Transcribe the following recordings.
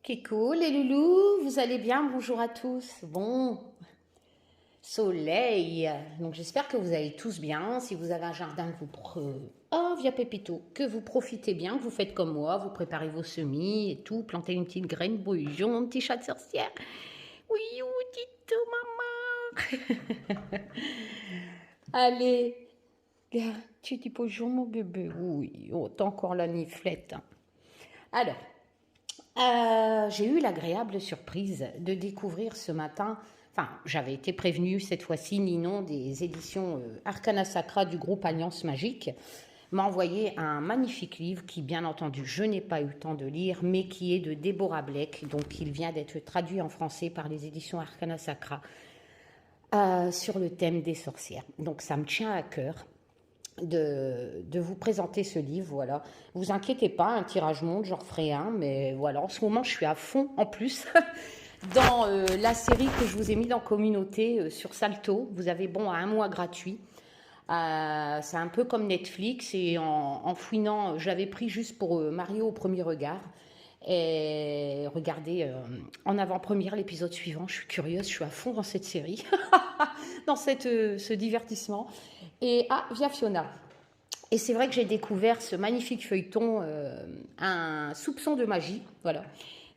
Coucou les loulous, vous allez bien? Bonjour à tous. Bon, soleil. Donc j'espère que vous allez tous bien. Si vous avez un jardin que Oh, via Pépito, que vous profitez bien, que vous faites comme moi, vous préparez vos semis et tout, plantez une petite graine, bonjour mon petit chat de sorcière. Oui, dites maman. Allez, tu dis bonjour mon bébé. Oui, oh, t'as encore la niflette. Alors, j'ai eu l'agréable surprise de découvrir ce matin, enfin j'avais été prévenue cette fois-ci, Ninon des éditions Arcana Sacra du groupe Alliance Magique m'a envoyé un magnifique livre qui bien entendu je n'ai pas eu le temps de lire mais qui est de Déborah Blake, donc il vient d'être traduit en français par les éditions Arcana Sacra sur le thème des sorcières. Donc ça me tient à cœur de vous présenter ce livre, voilà. Vous inquiétez pas, un tirage monte, j'en referai un, mais voilà, en ce moment je suis à fond en plus dans la série que je vous ai mis dans Communauté sur Salto. Vous avez bon à 1 mois gratuit. C'est un peu comme Netflix et en fouinant, je l'avais pris juste pour Mario au premier regard. Et regardez en avant-première l'épisode suivant, je suis curieuse, je suis à fond dans cette série, dans ce divertissement. Et via Fiona. Et c'est vrai que j'ai découvert ce magnifique feuilleton, un soupçon de magie, voilà.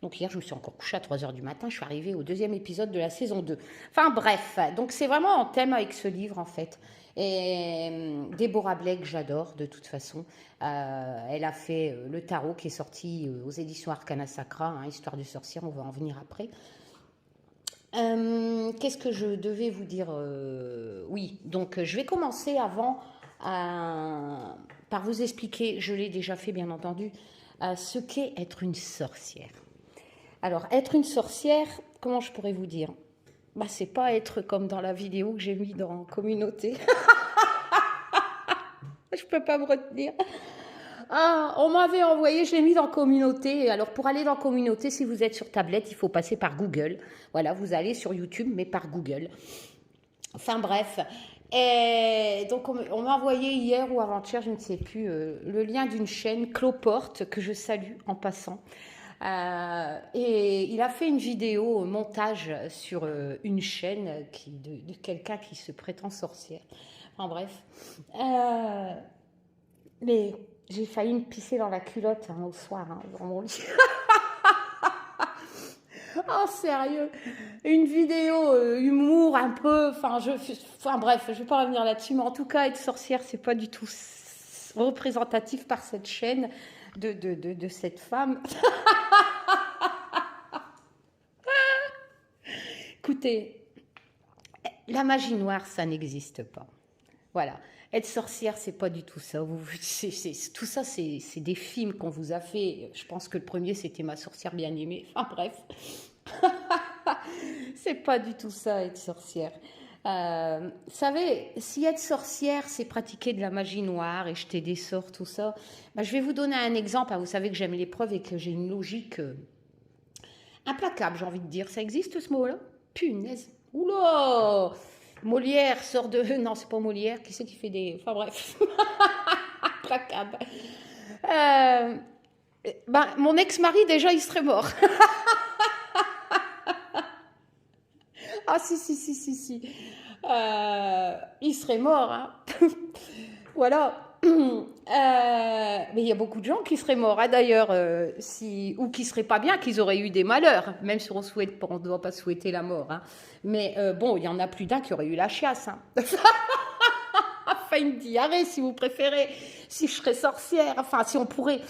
Donc hier, je me suis encore couchée à 3h du matin, je suis arrivée au 2e épisode de la saison 2. Enfin bref, donc c'est vraiment en thème avec ce livre en fait. Et Déborah Blake, j'adore de toute façon. Elle a fait le tarot qui est sorti aux éditions Arcana Sacra, hein, Histoire de sorcière, on va en venir après. Qu'est-ce que je devais vous dire? Oui, donc je vais commencer par vous expliquer, je l'ai déjà fait bien entendu, ce qu'est être une sorcière. Alors, être une sorcière, comment je pourrais vous dire? Bah, c'est pas être comme dans la vidéo que j'ai mis dans Communauté. Je peux pas me retenir. On m'avait envoyé, je l'ai mis dans Communauté. Alors, pour aller dans Communauté, si vous êtes sur tablette, il faut passer par Google. Voilà, vous allez sur YouTube, mais par Google. Enfin, bref. Et donc, on m'a envoyé hier ou avant-hier, je ne sais plus, le lien d'une chaîne, Cloporte, que je salue en passant. Et il a fait une vidéo montage sur une chaîne de quelqu'un qui se prétend sorcière. Enfin bref. Mais j'ai failli me pisser dans la culotte au soir, dans mon lit. Oh sérieux, une vidéo humour un peu, enfin bref, je vais pas revenir là-dessus, mais en tout cas être sorcière c'est pas du tout représentatif par cette chaîne de cette femme. Écoutez, la magie noire ça n'existe pas. Voilà, être sorcière c'est pas du tout ça. Tout ça c'est des films qu'on vous a fait. Je pense que le premier c'était Ma sorcière bien aimée. Enfin bref. C'est pas du tout ça, être sorcière. Vous savez, si être sorcière, c'est pratiquer de la magie noire et jeter des sorts, tout ça, bah, je vais vous donner un exemple. Vous savez que j'aime les preuves et que j'ai une logique implacable, j'ai envie de dire. Ça existe ce mot-là? Punaise. Oula! Molière sort de... Non, c'est pas Molière. Qui c'est qui fait des... Enfin bref. Implacable. Mon ex-mari, déjà, il serait mort. Ah si. Il serait mort, hein. Voilà. Mais il y a beaucoup de gens qui seraient morts, hein, d'ailleurs, ou qui seraient pas bien, qu'ils auraient eu des malheurs, même si on ne doit pas souhaiter la mort. Hein. Mais bon, il y en a plus d'un qui aurait eu la chiasse. Hein. Enfin, une diarrhée, si vous préférez, si je serais sorcière. Enfin, si on pourrait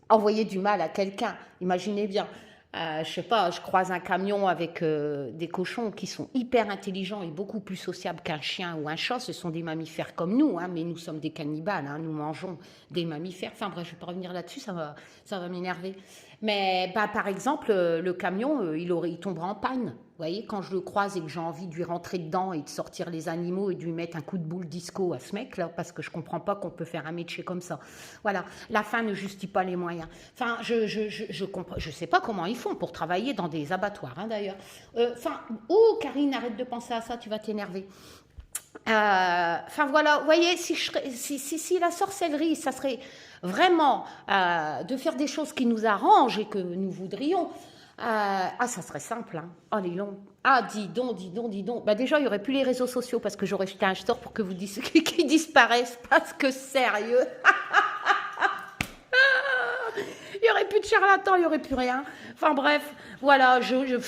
envoyer du mal à quelqu'un, imaginez bien. Je sais pas, je croise un camion avec des cochons qui sont hyper intelligents et beaucoup plus sociables qu'un chien ou un chat. Ce sont des mammifères comme nous, hein, mais nous sommes des cannibales, hein, nous mangeons des mammifères. Enfin bref, je vais pas revenir là-dessus, ça va m'énerver. Mais par exemple, le camion, il tombera en panne. Vous voyez, quand je le croise et que j'ai envie de lui rentrer dedans et de sortir les animaux et de lui mettre un coup de boule disco à ce mec-là, parce que je comprends pas qu'on peut faire un métier comme ça. Voilà, la fin ne justifie pas les moyens. Enfin, je sais pas comment ils font pour travailler dans des abattoirs, hein, d'ailleurs. Oh, Karine, arrête de penser à ça, tu vas t'énerver. Enfin voilà, vous voyez, si la sorcellerie, ça serait vraiment de faire des choses qui nous arrangent et que nous voudrions, ça serait simple, hein. Oh, les longs. Ah, dis donc, dis donc, dis donc. Bah, déjà, il n'y aurait plus les réseaux sociaux parce que j'aurais jeté un sort pour que vous qu'ils disparaissent. Parce que sérieux, il n'y aurait plus de charlatans, il n'y aurait plus rien. Enfin bref, voilà, je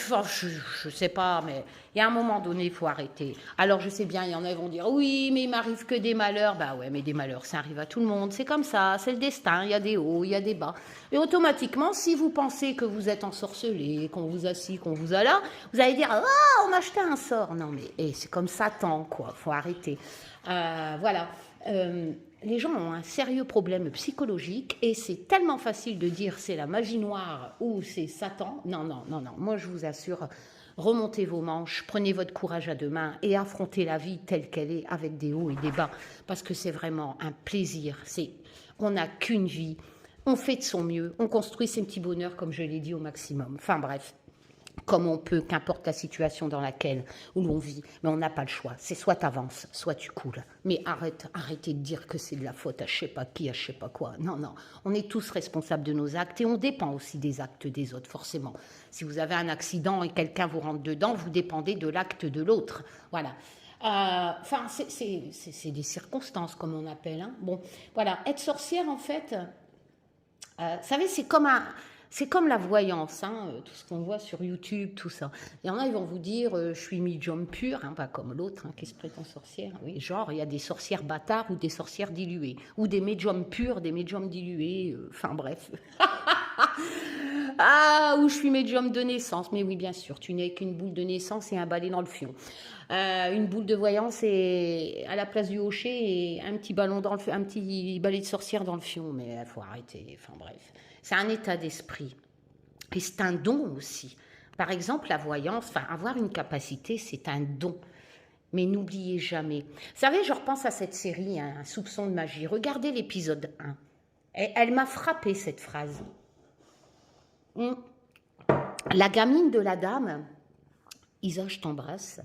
sais pas, mais il y a un moment donné, il faut arrêter. Alors je sais bien, il y en a qui vont dire, oui, mais il m'arrive que des malheurs. Bah ouais, mais des malheurs, ça arrive à tout le monde. C'est comme ça, c'est le destin, il y a des hauts, il y a des bas. Et automatiquement, si vous pensez que vous êtes ensorcelé, qu'on vous a ci, qu'on vous a là, vous allez dire, ah, on m'a acheté un sort. Non mais c'est comme Satan, quoi, faut arrêter. Voilà. Les gens ont un sérieux problème psychologique et c'est tellement facile de dire c'est la magie noire ou c'est Satan. Non, non, non, non. Moi, je vous assure, remontez vos manches, prenez votre courage à deux mains et affrontez la vie telle qu'elle est avec des hauts et des bas parce que c'est vraiment un plaisir. On n'a qu'une vie, on fait de son mieux, on construit ses petits bonheurs comme je l'ai dit au maximum. Enfin bref. Comme on peut, qu'importe la situation dans laquelle où l'on vit, mais on n'a pas le choix. C'est soit tu avances, soit tu coules. Mais arrêtez de dire que c'est de la faute à je sais pas qui, à je sais pas quoi. Non, non, on est tous responsables de nos actes et on dépend aussi des actes des autres, forcément. Si vous avez un accident et quelqu'un vous rentre dedans, vous dépendez de l'acte de l'autre. Voilà. Enfin, c'est des circonstances, comme on appelle. Hein. Bon, voilà. Être sorcière, en fait, vous savez, c'est comme la voyance, hein, tout ce qu'on voit sur YouTube, tout ça. Il y en a, ils vont vous dire, je suis médium pur, hein, pas comme l'autre, hein, qui se prétend sorcière. Oui, genre, il y a des sorcières bâtards ou des sorcières diluées, ou des médiums purs, des médiums dilués, enfin bref. Ah, ou je suis médium de naissance. Mais oui, bien sûr, tu n'es qu'une boule de naissance et un balai dans le fion. Une boule de voyance et à la place du hocher et un petit ballon dans un petit balai de sorcière dans le fion. Mais il faut arrêter. Enfin bref, c'est un état d'esprit et c'est un don aussi. Par exemple, la voyance, enfin avoir une capacité, c'est un don. Mais n'oubliez jamais. Vous savez, je repense à cette série, hein, Un soupçon de magie. Regardez l'épisode 1. Elle m'a frappé cette phrase. La gamine de la dame, Isa, je t'embrasse.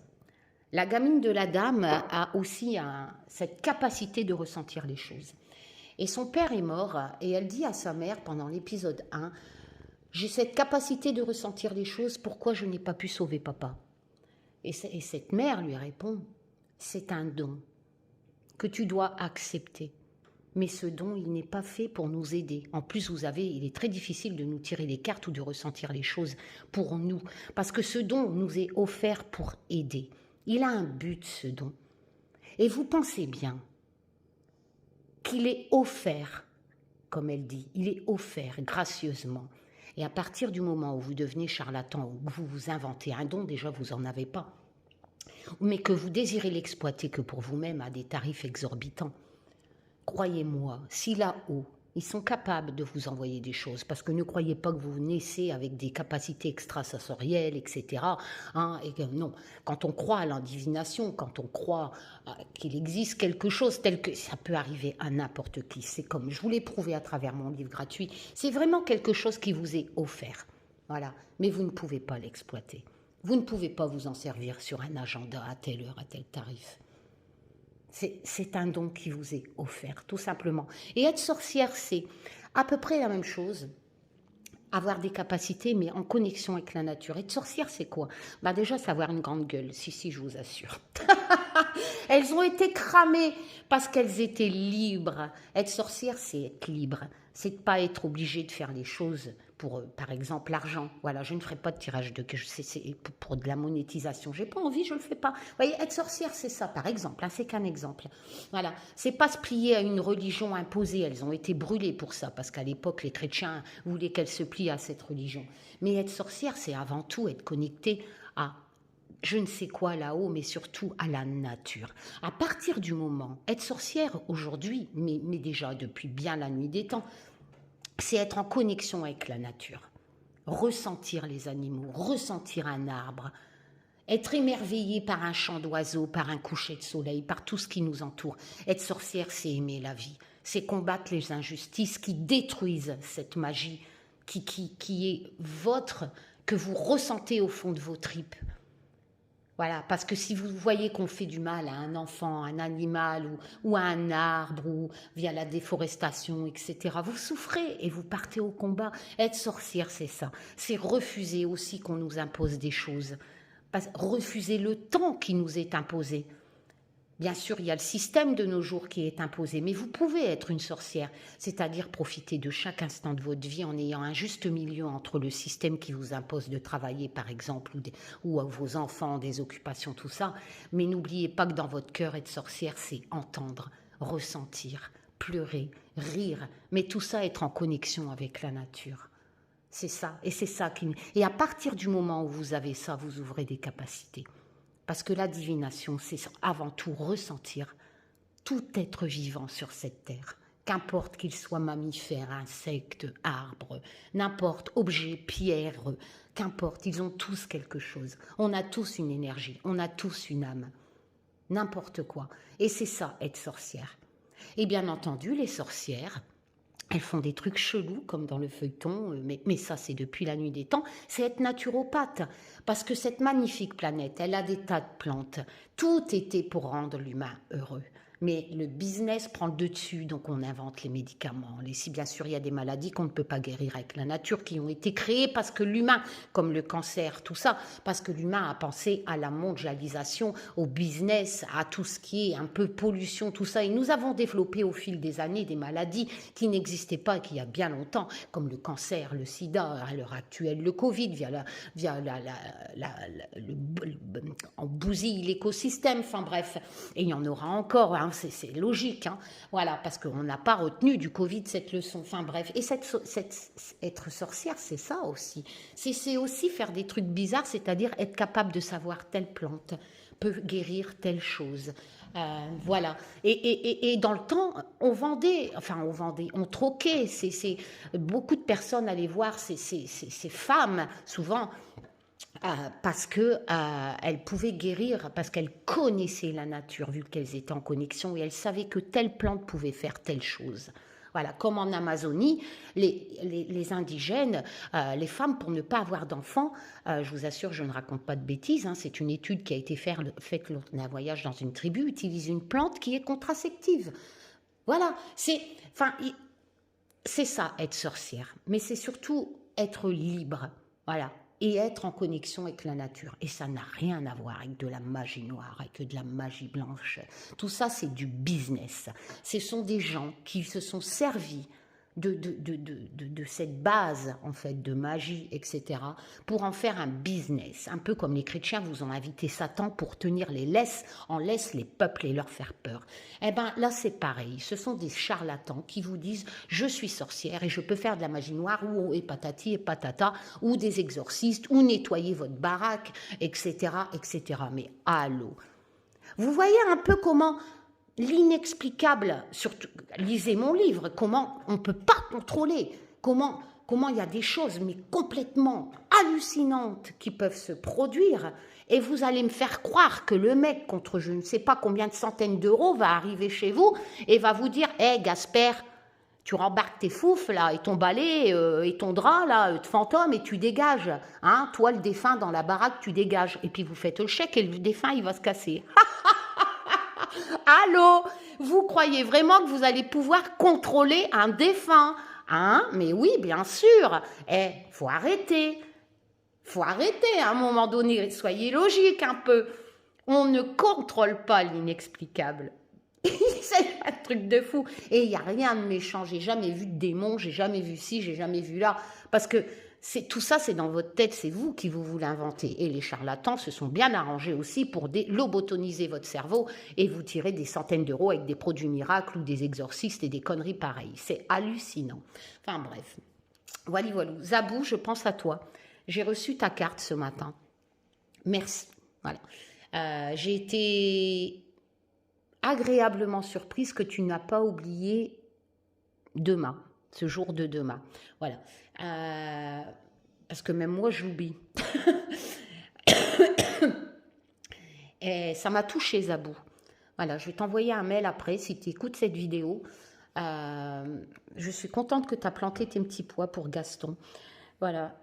La gamine de la dame a aussi cette capacité de ressentir les choses. Et son père est mort et elle dit à sa mère pendant l'épisode 1, j'ai cette capacité de ressentir les choses, pourquoi je n'ai pas pu sauver papa? Et cette mère lui répond, c'est un don que tu dois accepter. Mais ce don, il n'est pas fait pour nous aider. En plus, il est très difficile de nous tirer les cartes ou de ressentir les choses pour nous. Parce que ce don nous est offert pour aider. Il a un but, ce don. Et vous pensez bien qu'il est offert, comme elle dit. Il est offert gracieusement. Et à partir du moment où vous devenez charlatan, où vous vous inventez un don, déjà vous n'en avez pas. Mais que vous désirez l'exploiter que pour vous-même à des tarifs exorbitants. Croyez-moi, si là-haut, ils sont capables de vous envoyer des choses, parce que ne croyez pas que vous naissez avec des capacités extrasensorielles, etc. Hein, et que, non, quand on croit à l'endivination, quand on croit qu'il existe quelque chose tel que ça peut arriver à n'importe qui, c'est comme je vous l'ai prouvé à travers mon livre gratuit, c'est vraiment quelque chose qui vous est offert. Voilà, mais vous ne pouvez pas l'exploiter. Vous ne pouvez pas vous en servir sur un agenda à telle heure, à tel tarif. C'est un don qui vous est offert, tout simplement. Et être sorcière, c'est à peu près la même chose. Avoir des capacités, mais en connexion avec la nature. Être sorcière, c'est quoi? Bah déjà, c'est avoir une grande gueule. Si, je vous assure. Elles ont été cramées parce qu'elles étaient libres. Être sorcière, c'est être libre. C'est de ne pas être obligé de faire les choses pour, par exemple, l'argent. Voilà, je ne ferai pas de tirage de c'est pour de la monétisation. J'ai pas envie, je le fais pas. Vous voyez, être sorcière, c'est ça, par exemple. Hein, c'est qu'un exemple. Voilà, c'est pas se plier à une religion imposée. Elles ont été brûlées pour ça, parce qu'à l'époque, les chrétiens voulaient qu'elles se plient à cette religion. Mais être sorcière, c'est avant tout être connecté à je ne sais quoi là-haut, mais surtout à la nature. À partir du moment, être sorcière aujourd'hui, mais déjà depuis bien la nuit des temps, c'est être en connexion avec la nature. Ressentir les animaux, ressentir un arbre, être émerveillé par un chant d'oiseau, par un coucher de soleil, par tout ce qui nous entoure. Être sorcière, c'est aimer la vie, c'est combattre les injustices qui détruisent cette magie qui est votre, que vous ressentez au fond de vos tripes. Voilà, parce que si vous voyez qu'on fait du mal à un enfant, un animal ou à un arbre ou via la déforestation, etc., vous souffrez et vous partez au combat. Être sorcière, c'est ça. C'est refuser aussi qu'on nous impose des choses. Refuser le temps qui nous est imposé. Bien sûr, il y a le système de nos jours qui est imposé, mais vous pouvez être une sorcière, c'est-à-dire profiter de chaque instant de votre vie en ayant un juste milieu entre le système qui vous impose de travailler, par exemple, ou à vos enfants, des occupations, tout ça. Mais n'oubliez pas que dans votre cœur, être sorcière, c'est entendre, ressentir, pleurer, rire, mais tout ça, être en connexion avec la nature. C'est ça, et c'est ça qui... Et à partir du moment où vous avez ça, vous ouvrez des capacités. Parce que la divination, c'est avant tout ressentir tout être vivant sur cette terre, qu'importe qu'il soit mammifère, insecte, arbre, n'importe, objet, pierre, qu'importe, ils ont tous quelque chose. On a tous une énergie, on a tous une âme, n'importe quoi. Et c'est ça, être sorcière. Et bien entendu, les sorcières, elles font des trucs chelous, comme dans le feuilleton, mais ça, c'est depuis la nuit des temps. C'est être naturopathe. Parce que cette magnifique planète, elle a des tas de plantes. Tout était pour rendre l'humain heureux. Mais le business prend le dessus, donc on invente les médicaments. Si bien sûr, il y a des maladies qu'on ne peut pas guérir avec la nature, qui ont été créées parce que l'humain, comme le cancer, tout ça, parce que l'humain a pensé à la mondialisation, au business, à tout ce qui est un peu pollution, tout ça. Et nous avons développé au fil des années des maladies qui n'existaient pas qu'il y a bien longtemps, comme le cancer, le sida, à l'heure actuelle, le Covid, on bousille l'écosystème, enfin bref, et il y en aura encore, hein, c'est logique, hein, voilà, parce qu'on n'a pas retenu du Covid cette leçon, enfin bref, et être sorcière, c'est ça aussi, c'est aussi faire des trucs bizarres, c'est-à-dire être capable de savoir telle plante peut guérir telle chose. Voilà. Et dans le temps, on troquait. Beaucoup de personnes allaient voir ces femmes, souvent, parce que elles pouvaient guérir, parce qu'elles connaissaient la nature, vu qu'elles étaient en connexion, et elles savaient que telle plante pouvait faire telle chose. Voilà, comme en Amazonie, les indigènes, les femmes, pour ne pas avoir d'enfants, je vous assure, je ne raconte pas de bêtises, hein, c'est une étude qui a été faite lors d'un voyage dans une tribu, utilisent une plante qui est contraceptive. Voilà, c'est ça, être sorcière, mais c'est surtout être libre, voilà, et être en connexion avec la nature. Et ça n'a rien à voir avec de la magie noire, avec de la magie blanche. Tout ça, c'est du business. Ce sont des gens qui se sont servis de cette base, en fait, de magie, etc., pour en faire un business. Un peu comme les chrétiens vous ont invité Satan pour tenir en laisse les peuples et leur faire peur. Eh bien, là, c'est pareil. Ce sont des charlatans qui vous disent « je suis sorcière et je peux faire de la magie noire » ou « et patati et patata » ou des exorcistes ou nettoyer votre baraque, etc., etc. Mais allô, vous voyez un peu comment l'inexplicable, surtout, lisez mon livre, comment on ne peut pas contrôler, comment il y a des choses mais complètement hallucinantes qui peuvent se produire, et vous allez me faire croire que le mec contre je ne sais pas combien de centaines d'euros va arriver chez vous et va vous dire « Hé, Gasper, tu rembarques tes foufs là et ton balai et ton drap là de fantôme et tu dégages, hein, toi le défunt dans la baraque tu dégages, et puis vous faites le chèque et le défunt il va se casser. » Allô, vous croyez vraiment que vous allez pouvoir contrôler un défunt, hein? Mais oui, bien sûr. Faut arrêter. Faut arrêter à un moment donné. Soyez logique un peu. On ne contrôle pas l'inexplicable. C'est un truc de fou. Et il n'y a rien de méchant. J'ai jamais vu de démon, j'ai jamais vu ci, j'ai jamais vu là. Parce que tout ça, c'est dans votre tête, c'est vous qui vous l'inventez. Et les charlatans se sont bien arrangés aussi pour lobotoniser votre cerveau et vous tirer des centaines d'euros avec des produits miracles ou des exorcistes et des conneries pareilles. C'est hallucinant. Enfin bref. Voilà. Zabou, je pense à toi. J'ai reçu ta carte ce matin. Merci. Voilà. J'ai été agréablement surprise que tu n'as pas oublié demain, ce jour de demain. Voilà. Parce que même moi, j'oublie. Et ça m'a touchée, Zabou. Voilà, je vais t'envoyer un mail après si tu écoutes cette vidéo. Je suis contente que tu as planté tes petits pois pour Gaston. Voilà,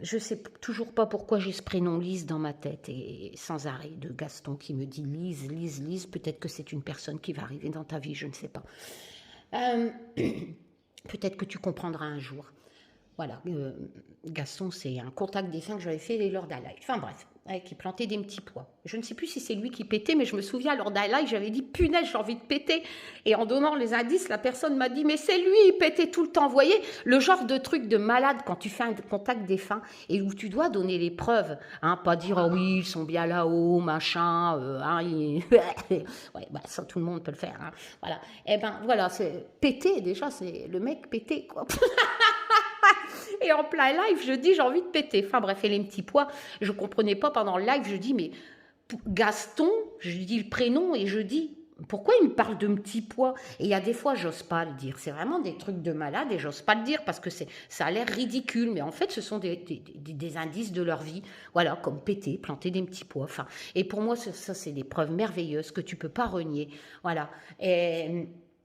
je sais toujours pas pourquoi j'ai ce prénom Lise dans ma tête et sans arrêt de Gaston qui me dit Lise, Lise, Lise. Peut-être que c'est une personne qui va arriver dans ta vie, je ne sais pas. Euh, Peut-être que tu comprendras un jour. Voilà, Gaston, c'est un contact défunt que j'avais fait lors d'un live. Enfin bref, qui plantait des petits pois. Je ne sais plus si c'est lui qui pétait, mais je me souviens, lors d'un live, j'avais dit, punaise, j'ai envie de péter. Et en donnant les indices, la personne m'a dit, mais c'est lui, il pétait tout le temps. Vous voyez, le genre de truc de malade quand tu fais un contact défunt et où tu dois donner les preuves. Hein, pas dire, oh oui, ils sont bien là-haut, machin. Ouais, bah, ça, tout le monde peut le faire. Hein. Voilà. Eh ben, voilà, c'est péter, déjà, c'est le mec pété, quoi. Et en plein live, je dis, j'ai envie de péter. Enfin bref, et les petits pois, je ne comprenais pas pendant le live, je dis, mais Gaston, je lui dis le prénom et je dis, pourquoi il me parle de petits pois? Et il y a des fois, j'ose pas le dire. C'est vraiment des trucs de malade et j'ose pas le dire parce que ça a l'air ridicule. Mais en fait, ce sont des indices de leur vie. Voilà, comme péter, planter des petits pois. Enfin, et pour moi, ça c'est des preuves merveilleuses que tu peux pas renier. Voilà.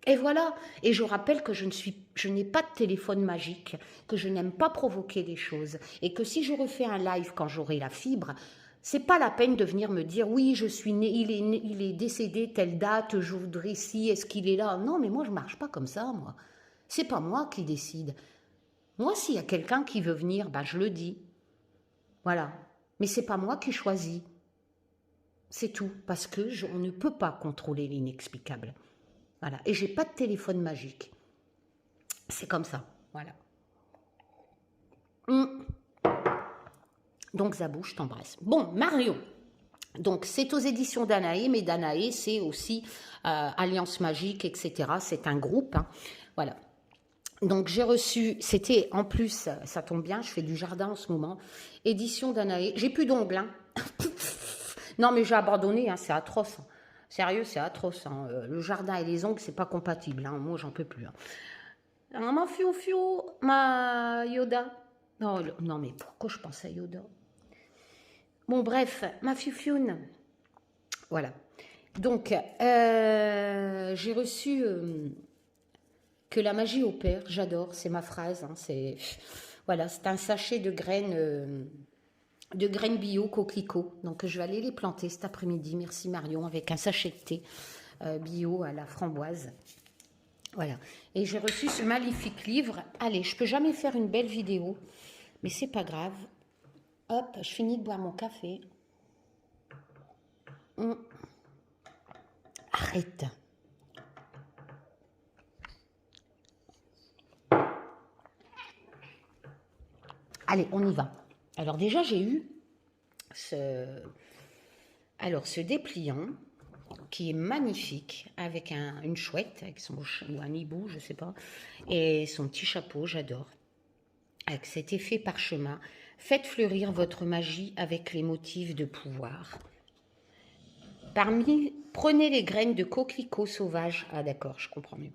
Et voilà, et je rappelle que je n'ai pas de téléphone magique, que je n'aime pas provoquer des choses, et que si je refais un live quand j'aurai la fibre, c'est pas la peine de venir me dire oui, je suis né, il est décédé telle date, je voudrais si, est-ce qu'il est là? Non, mais moi je marche pas comme ça, moi. C'est pas moi qui décide. Moi, s'il y a quelqu'un qui veut venir, bah je le dis. Voilà. Mais c'est pas moi qui choisis. C'est tout, parce que on ne peut pas contrôler l'inexplicable. Voilà. Et j'ai pas de téléphone magique. C'est comme ça. Voilà. Donc Zabou, je t'embrasse. Bon, Marion. Donc c'est aux éditions Danaé, mais Danaé c'est aussi Alliance Magique, etc. C'est un groupe. Hein. Voilà. Donc j'ai reçu, c'était en plus, ça tombe bien, je fais du jardin en ce moment, édition Danaé. J'ai plus d'ongles. Hein. Non mais j'ai abandonné, hein, c'est atroce. Sérieux, c'est atroce. Hein. Le jardin et les ongles, c'est pas compatible. Hein. Moi, j'en peux plus. Hein. Ah, ma fiou, ma Yoda. Non, non, mais pourquoi je pense à Yoda? Bon, bref, ma fiufioune. Voilà. Donc, j'ai reçu que la magie opère. J'adore, c'est ma phrase. Hein, c'est voilà, c'est un sachet de graines bio coquelicot. Donc, je vais aller les planter cet après-midi. Merci Marion, avec un sachet de thé bio à la framboise. Voilà. Et j'ai reçu ce magnifique livre. Allez, je peux jamais faire une belle vidéo, mais c'est pas grave. Hop, je finis de boire mon café. Arrête. Allez, on y va. Alors déjà, j'ai eu ce dépliant qui est magnifique, avec une chouette, avec son, ou un hibou, je sais pas, et son petit chapeau, j'adore. Avec cet effet parchemin, faites fleurir votre magie avec les motifs de pouvoir. Prenez les graines de coquelicot sauvage, ah d'accord, je comprends mieux,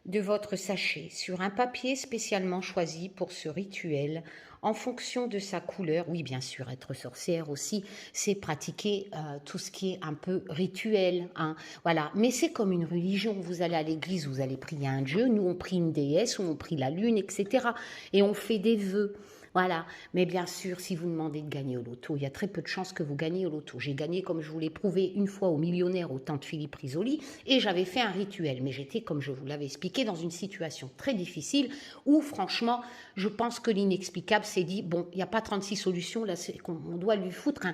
de votre sachet sur un papier spécialement choisi pour ce rituel en fonction de sa couleur. Oui, bien sûr, être sorcière aussi, c'est pratiquer tout ce qui est un peu rituel. Hein. Voilà. Mais c'est comme une religion. Vous allez à l'église, vous allez prier un dieu. Nous, on prie une déesse, ou on prie la lune, etc. Et on fait des vœux. Voilà, mais bien sûr, si vous demandez de gagner au loto, il y a très peu de chances que vous gagnez au loto. J'ai gagné, comme je vous l'ai prouvé, une fois au millionnaire au temps de Philippe Risoli, et j'avais fait un rituel. Mais j'étais, comme je vous l'avais expliqué, dans une situation très difficile où, franchement, je pense que l'inexplicable s'est dit, bon, il n'y a pas 36 solutions, là, on doit lui foutre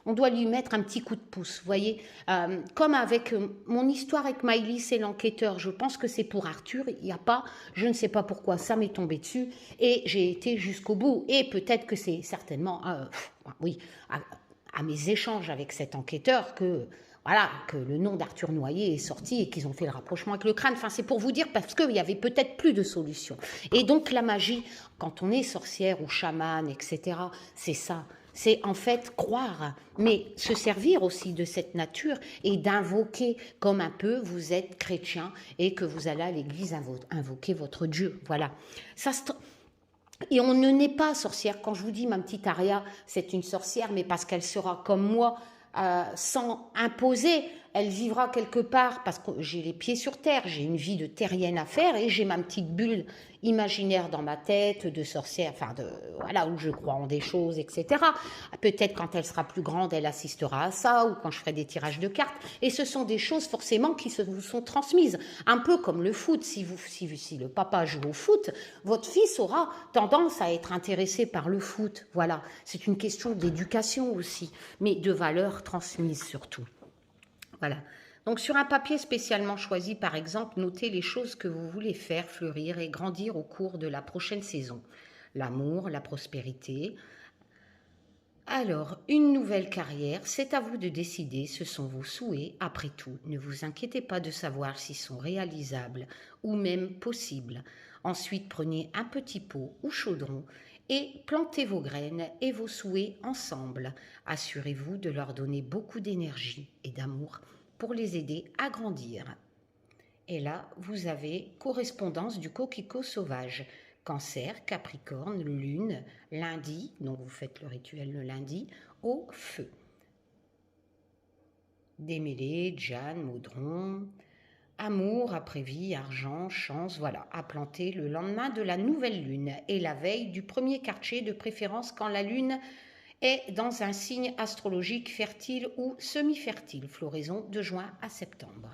on doit lui mettre un petit coup de pouce, vous voyez. Comme avec mon histoire avec Maëlys et l'enquêteur, je pense que c'est pour Arthur, il n'y a pas, je ne sais pas pourquoi, ça m'est tombé dessus, et j'ai été jusqu'au bout. Et peut-être que c'est certainement, oui, à mes échanges avec cet enquêteur que... Voilà, que le nom d'Arthur Noyer est sorti et qu'ils ont fait le rapprochement avec le crâne. Enfin, c'est pour vous dire parce qu'il y avait peut-être plus de solutions. Et donc, la magie, quand on est sorcière ou chamane, etc., c'est ça. C'est en fait croire, mais se servir aussi de cette nature et d'invoquer comme un peu vous êtes chrétien et que vous allez à l'église invoquer votre Dieu. Voilà. Ça et on ne naît pas sorcière. Quand je vous dis ma petite Aria, c'est une sorcière, mais parce qu'elle sera comme moi, sans imposer elle vivra quelque part parce que j'ai les pieds sur terre, j'ai une vie de terrienne à faire et j'ai ma petite bulle imaginaire dans ma tête de sorcière, enfin voilà, où je crois en des choses, etc. Peut-être quand elle sera plus grande, elle assistera à ça, ou quand je ferai des tirages de cartes. Et ce sont des choses forcément qui vous sont transmises. Un peu comme le foot, si le papa joue au foot, votre fils aura tendance à être intéressé par le foot. Voilà, c'est une question d'éducation aussi, mais de valeurs transmises surtout. Voilà. Donc sur un papier spécialement choisi, par exemple, notez les choses que vous voulez faire fleurir et grandir au cours de la prochaine saison. L'amour, la prospérité. Alors, une nouvelle carrière, c'est à vous de décider, ce sont vos souhaits. Après tout, ne vous inquiétez pas de savoir s'ils sont réalisables ou même possibles. Ensuite, prenez un petit pot ou chaudron et plantez vos graines et vos souhaits ensemble. Assurez-vous de leur donner beaucoup d'énergie et d'amour pour les aider à grandir. Et là, vous avez correspondance du coquelicot sauvage. Cancer, Capricorne, Lune, lundi, donc vous faites le rituel le lundi, au feu. Démêlé, Jeanne, Maudron, amour, après-vie, argent, chance, voilà, à planter le lendemain de la nouvelle lune et la veille du premier quartier, de préférence quand la lune est dans un signe astrologique fertile ou semi-fertile, floraison de juin à septembre.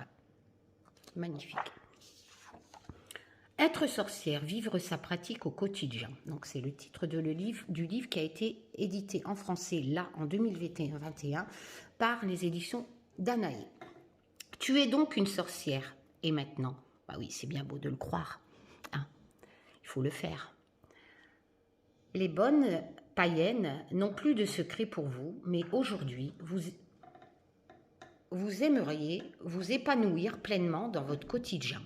Magnifique. Être sorcière, vivre sa pratique au quotidien. Donc c'est le titre du livre qui a été édité en français là en 2021 par les éditions Danaé. Tu es donc une sorcière. Et maintenant, bah oui, c'est bien beau de le croire. Hein, il faut le faire. Les bonnes païennes n'ont plus de secret pour vous, mais aujourd'hui, vous aimeriez vous épanouir pleinement dans votre quotidien.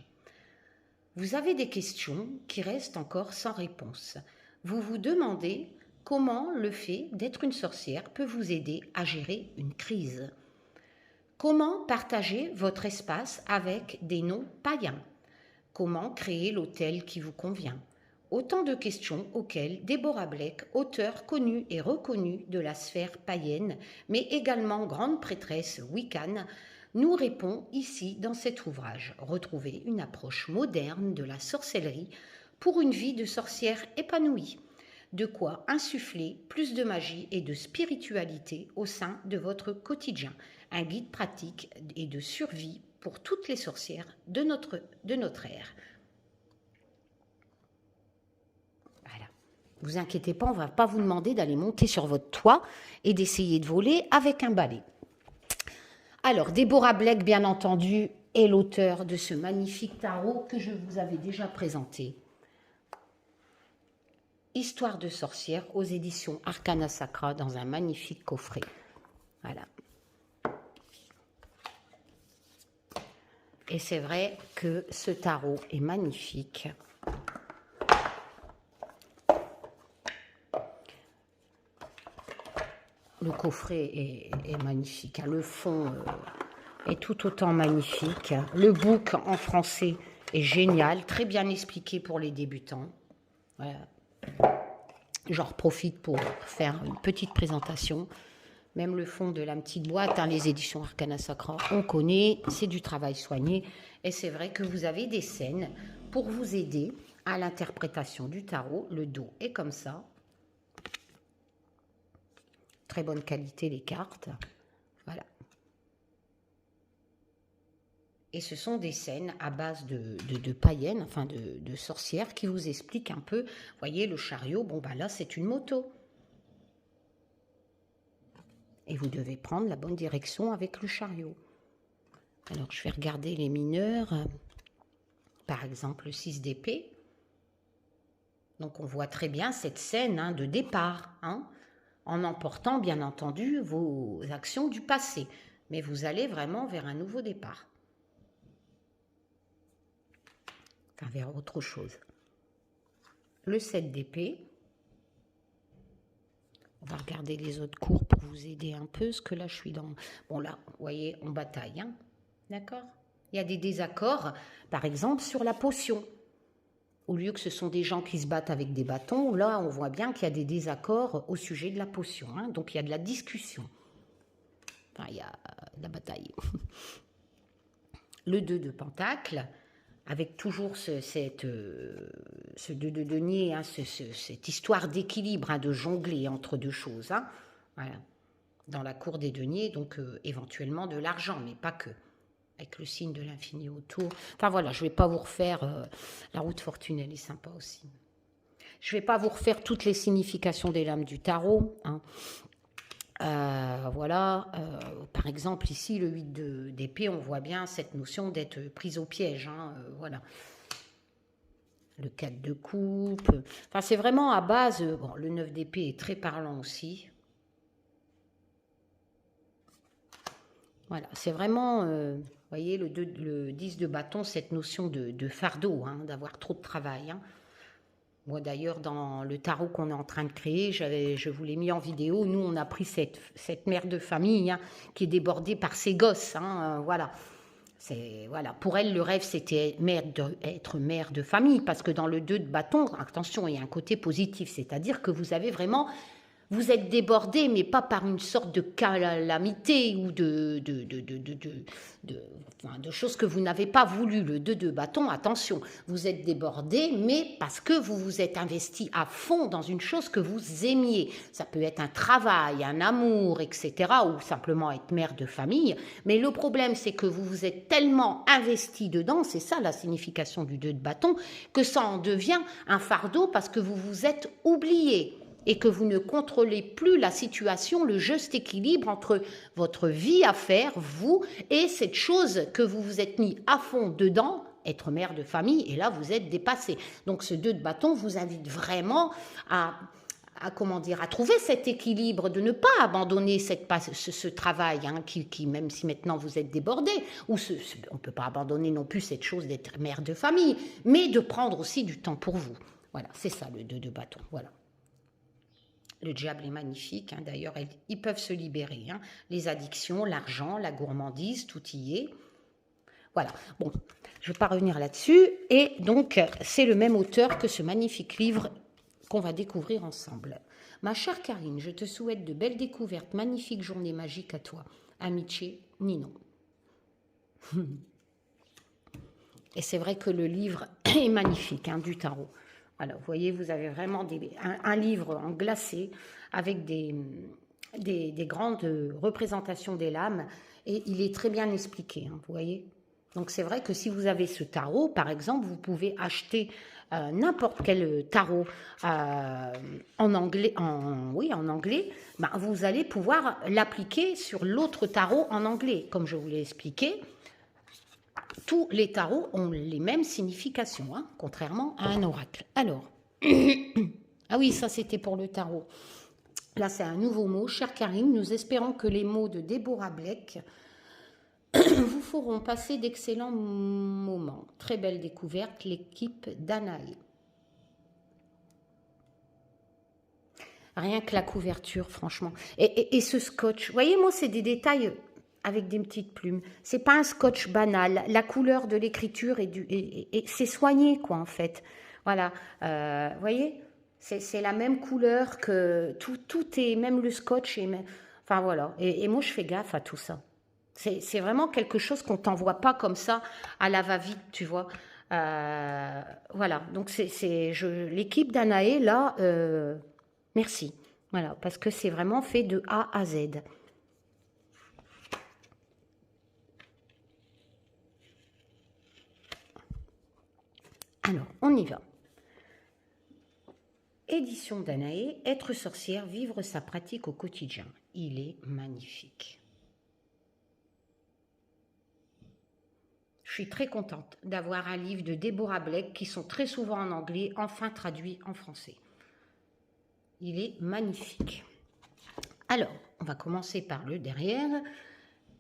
Vous avez des questions qui restent encore sans réponse. Vous vous demandez comment le fait d'être une sorcière peut vous aider à gérer une crise. Comment partager votre espace avec des noms païens? Comment créer l'hôtel qui vous convient? Autant de questions auxquelles Déborah Blake, auteure connue et reconnue de la sphère païenne, mais également grande prêtresse wiccan, nous répond ici dans cet ouvrage. Retrouvez une approche moderne de la sorcellerie pour une vie de sorcière épanouie. De quoi insuffler plus de magie et de spiritualité au sein de votre quotidien. Un guide pratique et de survie pour toutes les sorcières de notre ère. Voilà. Vous inquiétez pas, on ne va pas vous demander d'aller monter sur votre toit et d'essayer de voler avec un balai. Alors, Déborah Blake, bien entendu, est l'auteur de ce magnifique tarot que je vous avais déjà présenté. Histoire de sorcière aux éditions Arcana Sacra dans un magnifique coffret. Voilà. Et c'est vrai que ce tarot est magnifique. Le coffret est magnifique. Le fond est tout autant magnifique. Le book en français est génial, très bien expliqué pour les débutants. Voilà. J'en profite pour faire une petite présentation. Même le fond de la petite boîte, les éditions Arcana Sacra, on connaît, c'est du travail soigné. Et c'est vrai que vous avez des scènes pour vous aider à l'interprétation du tarot. Le dos est comme ça. Très bonne qualité les cartes. Voilà. Et ce sont des scènes à base de païennes, enfin de sorcières qui vous expliquent un peu. Vous voyez, le chariot, bon bah là c'est une moto. Et vous devez prendre la bonne direction avec le chariot. Alors, je vais regarder les mineurs. Par exemple, le 6 d'épée. Donc, on voit très bien cette scène de départ, en emportant, bien entendu, vos actions du passé. Mais vous allez vraiment vers un nouveau départ. Enfin, vers autre chose. Le 7 d'épée. On va regarder les autres cours pour vous aider un peu, parce que là, je suis dans... Bon, là, vous voyez, on bataille, d'accord? Il y a des désaccords, par exemple, sur la potion. Au lieu que ce sont des gens qui se battent avec des bâtons, là, on voit bien qu'il y a des désaccords au sujet de la potion. Donc, il y a de la discussion. Enfin, il y a de la bataille. le 2 de Pentacle, avec toujours ce 2 de denier, hein, cette histoire d'équilibre, hein, de jongler entre deux choses. Hein, voilà. Dans la cour des deniers, donc éventuellement de l'argent, mais pas que. Avec le signe de l'infini autour. Enfin voilà, je ne vais pas vous refaire. La roue de fortune, elle est sympa aussi. Je ne vais pas vous refaire toutes les significations des lames du tarot. Hein. Voilà, par exemple ici le 8 d'épée, on voit bien cette notion d'être prise au piège, hein, voilà. Le 4 de coupe, enfin c'est vraiment à base, bon, le 9 d'épée est très parlant aussi. Voilà, c'est vraiment, vous voyez, le 10 de bâton, cette notion de fardeau, hein, d'avoir trop de travail, hein. Moi d'ailleurs, dans le tarot qu'on est en train de créer, je vous l'ai mis en vidéo, nous on a pris cette mère de famille, hein, qui est débordée par ses gosses, hein, voilà. Voilà. Pour elle, le rêve, c'était être mère de famille, parce que dans le 2 de bâton, attention, il y a un côté positif, c'est-à-dire que vous avez vraiment... Vous êtes débordé, mais pas par une sorte de calamité ou enfin, de choses que vous n'avez pas voulu. Le 2 de bâton, attention, vous êtes débordé, mais parce que vous vous êtes investi à fond dans une chose que vous aimiez. Ça peut être un travail, un amour, etc., ou simplement être mère de famille. Mais le problème, c'est que vous vous êtes tellement investi dedans, c'est ça la signification du 2 de bâton, que ça en devient un fardeau parce que vous vous êtes oublié. Et que vous ne contrôlez plus la situation, le juste équilibre entre votre vie à faire, vous, et cette chose que vous vous êtes mis à fond dedans, être mère de famille, et là vous êtes dépassé. Donc ce 2 de bâton vous invite vraiment à comment dire, à trouver cet équilibre, de ne pas abandonner ce travail, hein, qui, même si maintenant vous êtes débordé, ou on ne peut pas abandonner non plus cette chose d'être mère de famille, mais de prendre aussi du temps pour vous. Voilà, c'est ça le 2 de bâton, voilà. Le diable est magnifique, hein, d'ailleurs, ils peuvent se libérer. Hein. Les addictions, l'argent, la gourmandise, tout y est. Voilà, bon, je ne vais pas revenir là-dessus. Et donc, c'est le même auteur que ce magnifique livre qu'on va découvrir ensemble. Ma chère Karine, je te souhaite de belles découvertes, magnifique journée magique à toi. Amici Nino. Et c'est vrai que le livre est magnifique, hein, du tarot. Alors, vous voyez, vous avez vraiment un livre en glacé avec des grandes représentations des lames et il est très bien expliqué, hein, vous voyez. Donc, c'est vrai que si vous avez ce tarot, par exemple, vous pouvez acheter n'importe quel tarot en anglais, en anglais, ben, vous allez pouvoir l'appliquer sur l'autre tarot en anglais, comme je vous l'ai expliqué. Tous les tarots ont les mêmes significations, hein, contrairement à un oracle. Alors, ah oui, ça c'était pour le tarot. Là, c'est un nouveau mot. Chère Karine, nous espérons que les mots de Déborah Bleck vous feront passer d'excellents moments. Très belle découverte, l'équipe d'Anaï. Rien que la couverture, franchement. Et ce scotch, vous voyez, moi, c'est des détails avec des petites plumes. C'est pas un scotch banal. La couleur de l'écriture c'est soigné, quoi, en fait. Voilà. Vous voyez, c'est la même couleur que tout est, même le scotch. Enfin, voilà. Et moi, je fais gaffe à tout ça. C'est vraiment quelque chose qu'on t'envoie pas comme ça à la va-vite, tu vois. Voilà. Donc, l'équipe d'Anaé, là, merci. Voilà. Parce que c'est vraiment fait de A à Z. Alors, on y va. Édition d'Anaé, être sorcière, vivre sa pratique au quotidien. Il est magnifique. Je suis très contente d'avoir un livre de Déborah Bleck qui sont très souvent en anglais, enfin traduit en français. Il est magnifique. Alors, on va commencer par le derrière.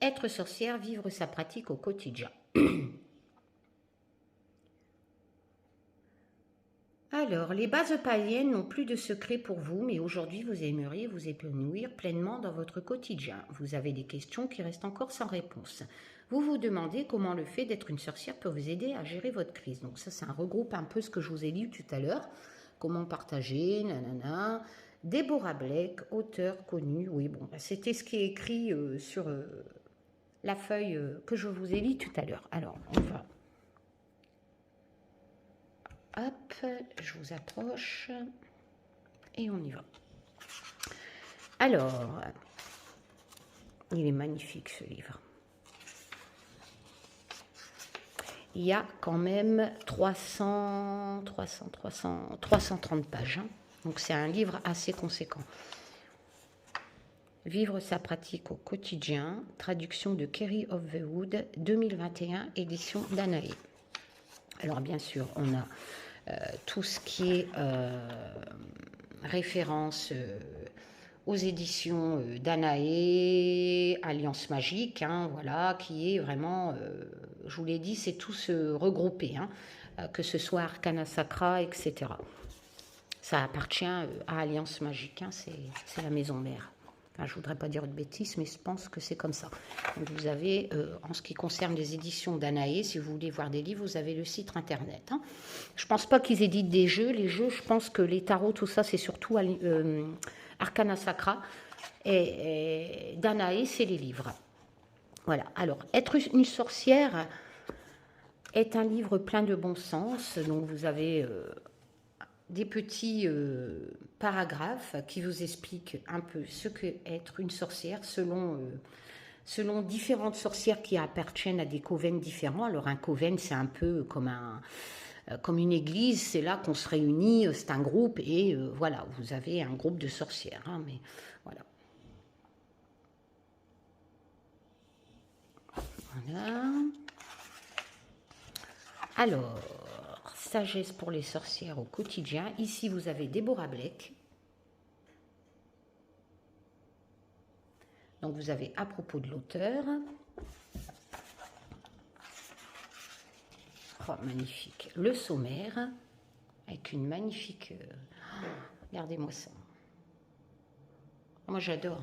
Être sorcière, vivre sa pratique au quotidien. Alors, les bases païennes n'ont plus de secret pour vous, mais aujourd'hui, vous aimeriez vous épanouir pleinement dans votre quotidien. Vous avez des questions qui restent encore sans réponse. Vous vous demandez comment le fait d'être une sorcière peut vous aider à gérer votre crise. Donc ça regroupe un peu ce que je vous ai lu tout à l'heure. Comment partager, nanana. Déborah Bleck, auteure connue. Oui, bon, c'était ce qui est écrit sur la feuille que je vous ai dit tout à l'heure. Alors, on va... Hop, je vous approche. Et on y va. Alors, il est magnifique ce livre. Il y a quand même 330 pages. Hein. Donc c'est un livre assez conséquent. Vivre sa pratique au quotidien, traduction de Kerry of the Wood, 2021, édition Danae. Alors bien sûr, on a tout ce qui est référence aux éditions Danae, Alliance Magique, hein, voilà, qui est vraiment, je vous l'ai dit, c'est tout se regrouper, hein, que ce soit Arcana Sacra, etc. Ça appartient à Alliance Magique, hein, c'est la maison mère. Enfin, je ne voudrais pas dire de bêtises, mais je pense que c'est comme ça. Donc vous avez, en ce qui concerne les éditions Danae, si vous voulez voir des livres, vous avez le site internet. Hein. Je ne pense pas qu'ils éditent des jeux. Les jeux, je pense que les tarots, tout ça, c'est surtout Arcana Sacra. Et Danae, c'est les livres. Voilà. Alors, Être une sorcière est un livre plein de bon sens. Donc vous avez... des petits paragraphes qui vous expliquent un peu ce qu'est être une sorcière selon différentes sorcières qui appartiennent à des covens différents. Alors un coven, c'est un peu comme une église, c'est là qu'on se réunit, c'est un groupe et voilà, vous avez un groupe de sorcières. Hein, mais voilà. Voilà. Alors... Sagesse pour les sorcières au quotidien. Ici, vous avez Deborah Blake. Donc, vous avez à propos de l'auteur. Oh, magnifique. Le sommaire, avec une magnifique... regardez-moi ça. Moi, j'adore.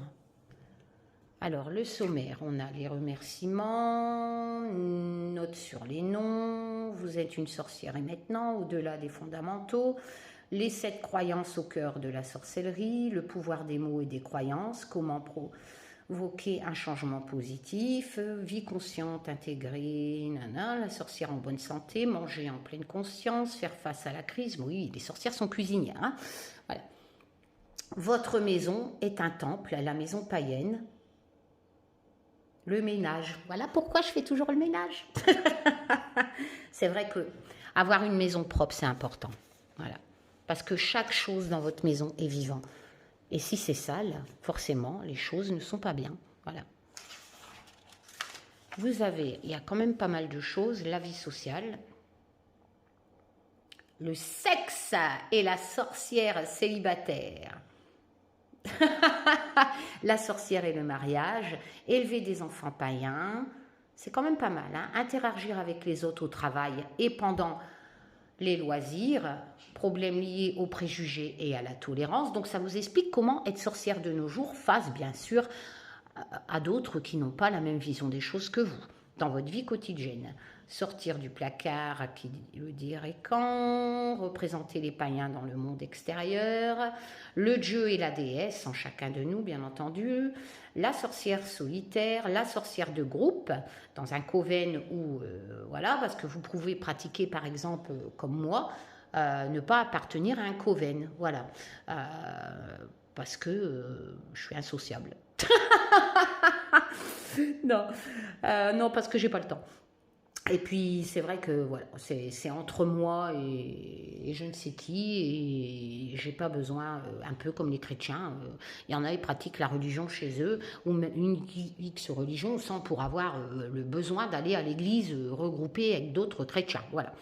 Alors, le sommaire, on a les remerciements, notes sur les noms, vous êtes une sorcière et maintenant, au-delà des fondamentaux, les 7 croyances au cœur de la sorcellerie, le pouvoir des mots et des croyances, comment provoquer un changement positif, vie consciente, intégrée, la sorcière en bonne santé, manger en pleine conscience, faire face à la crise. Oui, les sorcières sont cuisinières. Hein, voilà. Votre maison est un temple, la maison païenne. Le ménage. Voilà pourquoi je fais toujours le ménage. C'est vrai que avoir une maison propre, c'est important. Voilà. Parce que chaque chose dans votre maison est vivant. Et si c'est sale, forcément, les choses ne sont pas bien. Voilà. Vous avez, il y a quand même pas mal de choses, la vie sociale, le sexe et la sorcière célibataire. La sorcière et le mariage, élever des enfants païens, c'est quand même pas mal. Hein, interagir avec les autres au travail et pendant les loisirs, problèmes liés aux préjugés et à la tolérance. Donc ça vous explique comment être sorcière de nos jours face bien sûr à d'autres qui n'ont pas la même vision des choses que vous dans votre vie quotidienne. Sortir du placard, qui veut dire et quand, représenter les païens dans le monde extérieur, le dieu et la déesse en chacun de nous, bien entendu, la sorcière solitaire, la sorcière de groupe, dans un coven où, voilà, parce que vous pouvez pratiquer, par exemple, comme moi, ne pas appartenir à un coven, voilà, parce que je suis insociable. Non, non, parce que j'ai pas le temps. Et puis c'est vrai que voilà, c'est entre moi et je ne sais qui, et j'ai pas besoin, un peu comme les chrétiens, il y en a qui pratiquent la religion chez eux, ou même une X religion, sans pour avoir le besoin d'aller à l'église regroupée avec d'autres chrétiens. Voilà.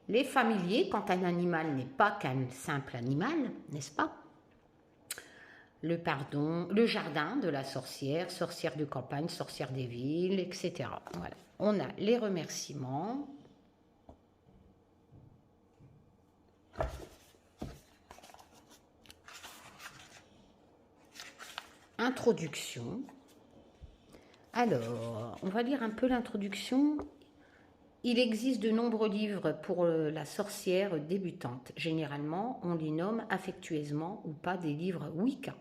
Les familiers, quand un animal n'est pas qu'un simple animal, n'est-ce pas? Le pardon, le jardin de la sorcière, sorcière de campagne, sorcière des villes, etc. Voilà. On a les remerciements. Introduction. Alors, on va lire un peu l'introduction. Il existe de nombreux livres pour la sorcière débutante. Généralement, on les nomme affectueusement ou pas des livres Wicca.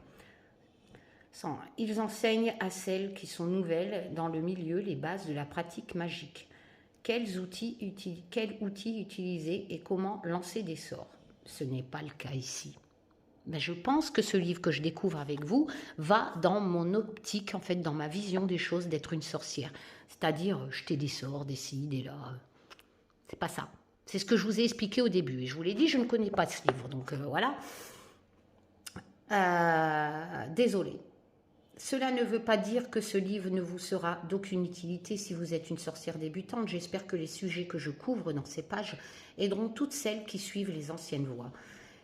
Ils enseignent à celles qui sont nouvelles dans le milieu les bases de la pratique magique. Quels outils utiliser et comment lancer des sorts? Ce n'est pas le cas ici. Ben, je pense que ce livre que je découvre avec vous va dans mon optique, en fait, dans ma vision des choses d'être une sorcière. C'est-à-dire jeter des sorts, des ci, des là. C'est pas ça. C'est ce que je vous ai expliqué au début. Et je vous l'ai dit, je ne connais pas ce livre. Donc voilà. Désolée. Cela ne veut pas dire que ce livre ne vous sera d'aucune utilité si vous êtes une sorcière débutante. J'espère que les sujets que je couvre dans ces pages aideront toutes celles qui suivent les anciennes voies,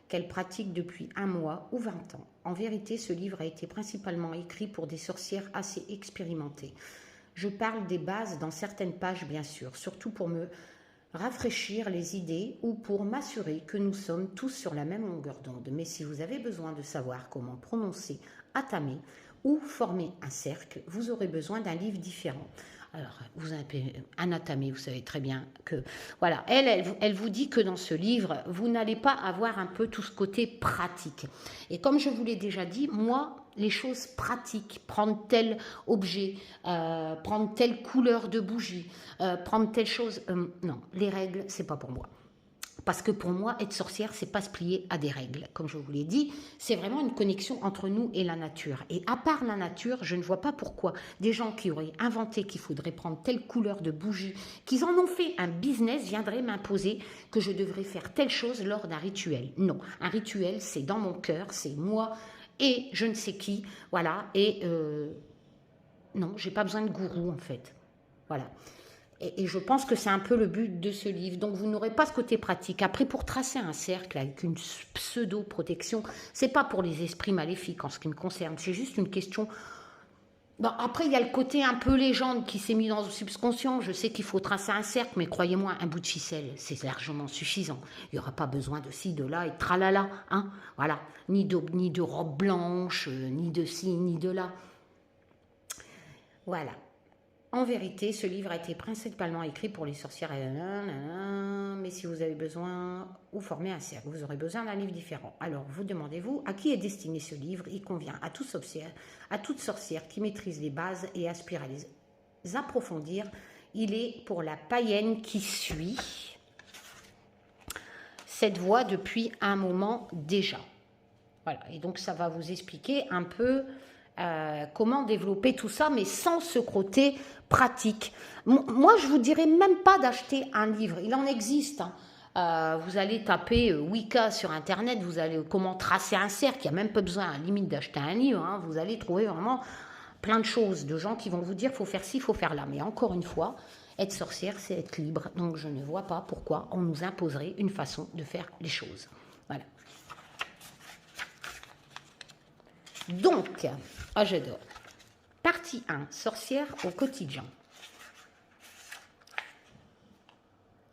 qu'elles pratiquent depuis 1 mois ou 20 ans. En vérité, ce livre a été principalement écrit pour des sorcières assez expérimentées. Je parle des bases dans certaines pages, bien sûr, surtout pour me rafraîchir les idées ou pour m'assurer que nous sommes tous sur la même longueur d'onde. Mais si vous avez besoin de savoir comment prononcer Atame ou former un cercle, vous aurez besoin d'un livre différent. Alors, vous avez Anatame, vous savez très bien que... Voilà, elle vous dit que dans ce livre, vous n'allez pas avoir un peu tout ce côté pratique. Et comme je vous l'ai déjà dit, moi, les choses pratiques, prendre tel objet, prendre telle couleur de bougie, prendre telle chose... non, les règles, c'est pas pour moi. Parce que pour moi, être sorcière, c'est pas se plier à des règles. Comme je vous l'ai dit, c'est vraiment une connexion entre nous et la nature. Et à part la nature, je ne vois pas pourquoi des gens qui auraient inventé qu'il faudrait prendre telle couleur de bougie, qu'ils en ont fait un business, viendraient m'imposer que je devrais faire telle chose lors d'un rituel. Non, un rituel, c'est dans mon cœur, c'est moi et je ne sais qui. Voilà, et non, j'ai pas besoin de gourou en fait. Voilà. Et je pense que c'est un peu le but de ce livre. Donc, vous n'aurez pas ce côté pratique. Après, pour tracer un cercle avec une pseudo-protection, c'est pas pour les esprits maléfiques en ce qui me concerne. C'est juste une question... Bon, après, il y a le côté un peu légende qui s'est mis dans le subconscient. Je sais qu'il faut tracer un cercle, mais croyez-moi, un bout de ficelle, c'est largement suffisant. Il n'y aura pas besoin de ci, de là et tralala. Hein, voilà. Ni de robe blanche, ni de ci, ni de là. Voilà. En vérité, ce livre a été principalement écrit pour les sorcières, mais si vous avez besoin ou former un cercle, vous aurez besoin d'un livre différent. Alors, vous demandez-vous à qui est destiné ce livre? Il convient à toute sorcière qui maîtrise les bases et aspire à les approfondir. Il est pour la païenne qui suit cette voie depuis un moment déjà. Voilà, et donc ça va vous expliquer un peu comment développer tout ça, mais sans ce côté pratique. Moi, je vous dirais même pas d'acheter un livre. Il en existe. Hein. Vous allez taper Wicca sur Internet, vous allez comment tracer un cercle. Il n'y a même pas besoin, à la limite, d'acheter un livre. Hein. Vous allez trouver vraiment plein de choses, de gens qui vont vous dire faut faire ci, faut faire là. Mais encore une fois, être sorcière, c'est être libre. Donc, je ne vois pas pourquoi on nous imposerait une façon de faire les choses. Voilà. Donc, j'adore. Partie 1, sorcière au quotidien.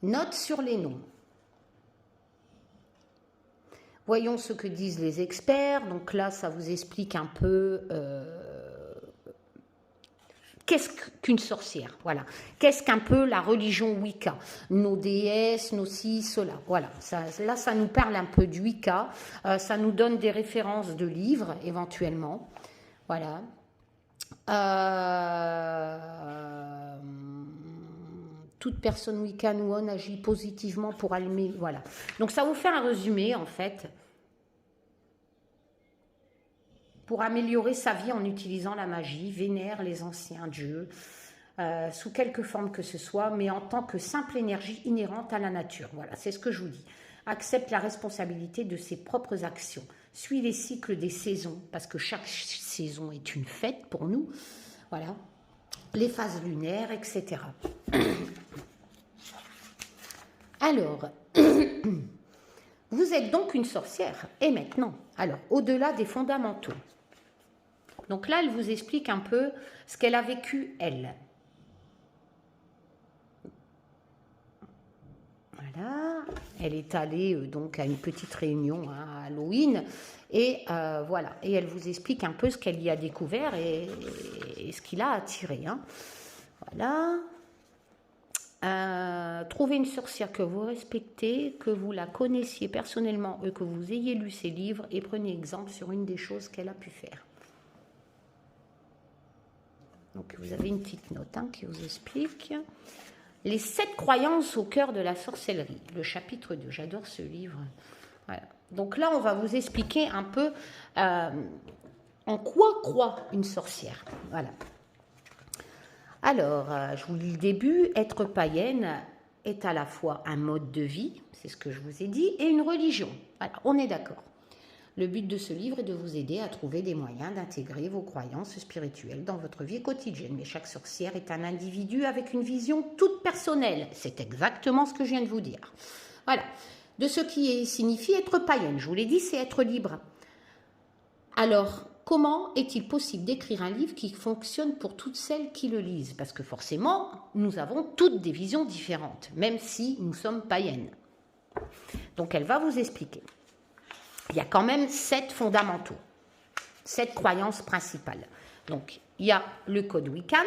Note sur les noms. Voyons ce que disent les experts. Donc là, ça vous explique un peu qu'est-ce qu'une sorcière. Voilà. Qu'est-ce qu'un peu la religion Wicca. Nos déesses, nos ci, cela. Voilà. Là, ça nous parle un peu du Wicca. Ça nous donne des références de livres, éventuellement. Voilà. Toute personne Wiccan ou on agit positivement pour allumer. Voilà. Donc, ça vous fait un résumé, en fait, pour améliorer sa vie en utilisant la magie, vénère les anciens dieux, sous quelque forme que ce soit, mais en tant que simple énergie inhérente à la nature. Voilà, c'est ce que je vous dis. Accepte la responsabilité de ses propres actions. Suis les cycles des saisons, parce que chaque saison est une fête pour nous. Voilà. Les phases lunaires, etc. Alors, vous êtes donc une sorcière. Et maintenant, alors, au-delà des fondamentaux. Donc là, elle vous explique un peu ce qu'elle a vécu, elle. Voilà, elle est allée donc à une petite réunion à Halloween et voilà, et elle vous explique un peu ce qu'elle y a découvert et ce qui l'a attiré. Hein. Voilà. Trouvez une sorcière que vous respectez, que vous la connaissiez personnellement et que vous ayez lu ses livres et prenez exemple sur une des choses qu'elle a pu faire. Donc, vous avez une petite note qui vous explique. Les 7 croyances au cœur de la sorcellerie. Le chapitre 2. J'adore ce livre. Voilà. Donc là, on va vous expliquer un peu en quoi croit une sorcière. Voilà. Alors, je vous lis le début. Être païenne est à la fois un mode de vie, c'est ce que je vous ai dit, et une religion. Voilà, on est d'accord. Le but de ce livre est de vous aider à trouver des moyens d'intégrer vos croyances spirituelles dans votre vie quotidienne. Mais chaque sorcière est un individu avec une vision toute personnelle. C'est exactement ce que je viens de vous dire. Voilà. De ce qui signifie être païenne. Je vous l'ai dit, c'est être libre. Alors, comment est-il possible d'écrire un livre qui fonctionne pour toutes celles qui le lisent? Parce que forcément, nous avons toutes des visions différentes, même si nous sommes païennes. Donc, elle va vous expliquer. Il y a quand même 7 fondamentaux, 7 croyances principales. Donc, il y a le code Wiccan.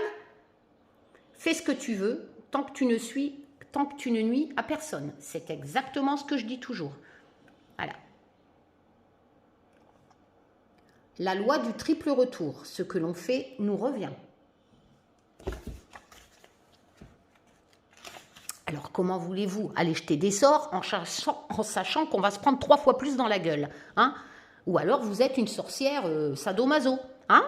Fais ce que tu veux tant que tu ne nuis à personne. C'est exactement ce que je dis toujours. Voilà. La loi du triple retour. Ce que l'on fait nous revient. Alors, comment voulez-vous aller jeter des sorts en sachant qu'on va se prendre 3 fois plus dans la gueule, hein? Ou alors, vous êtes une sorcière sadomaso, hein?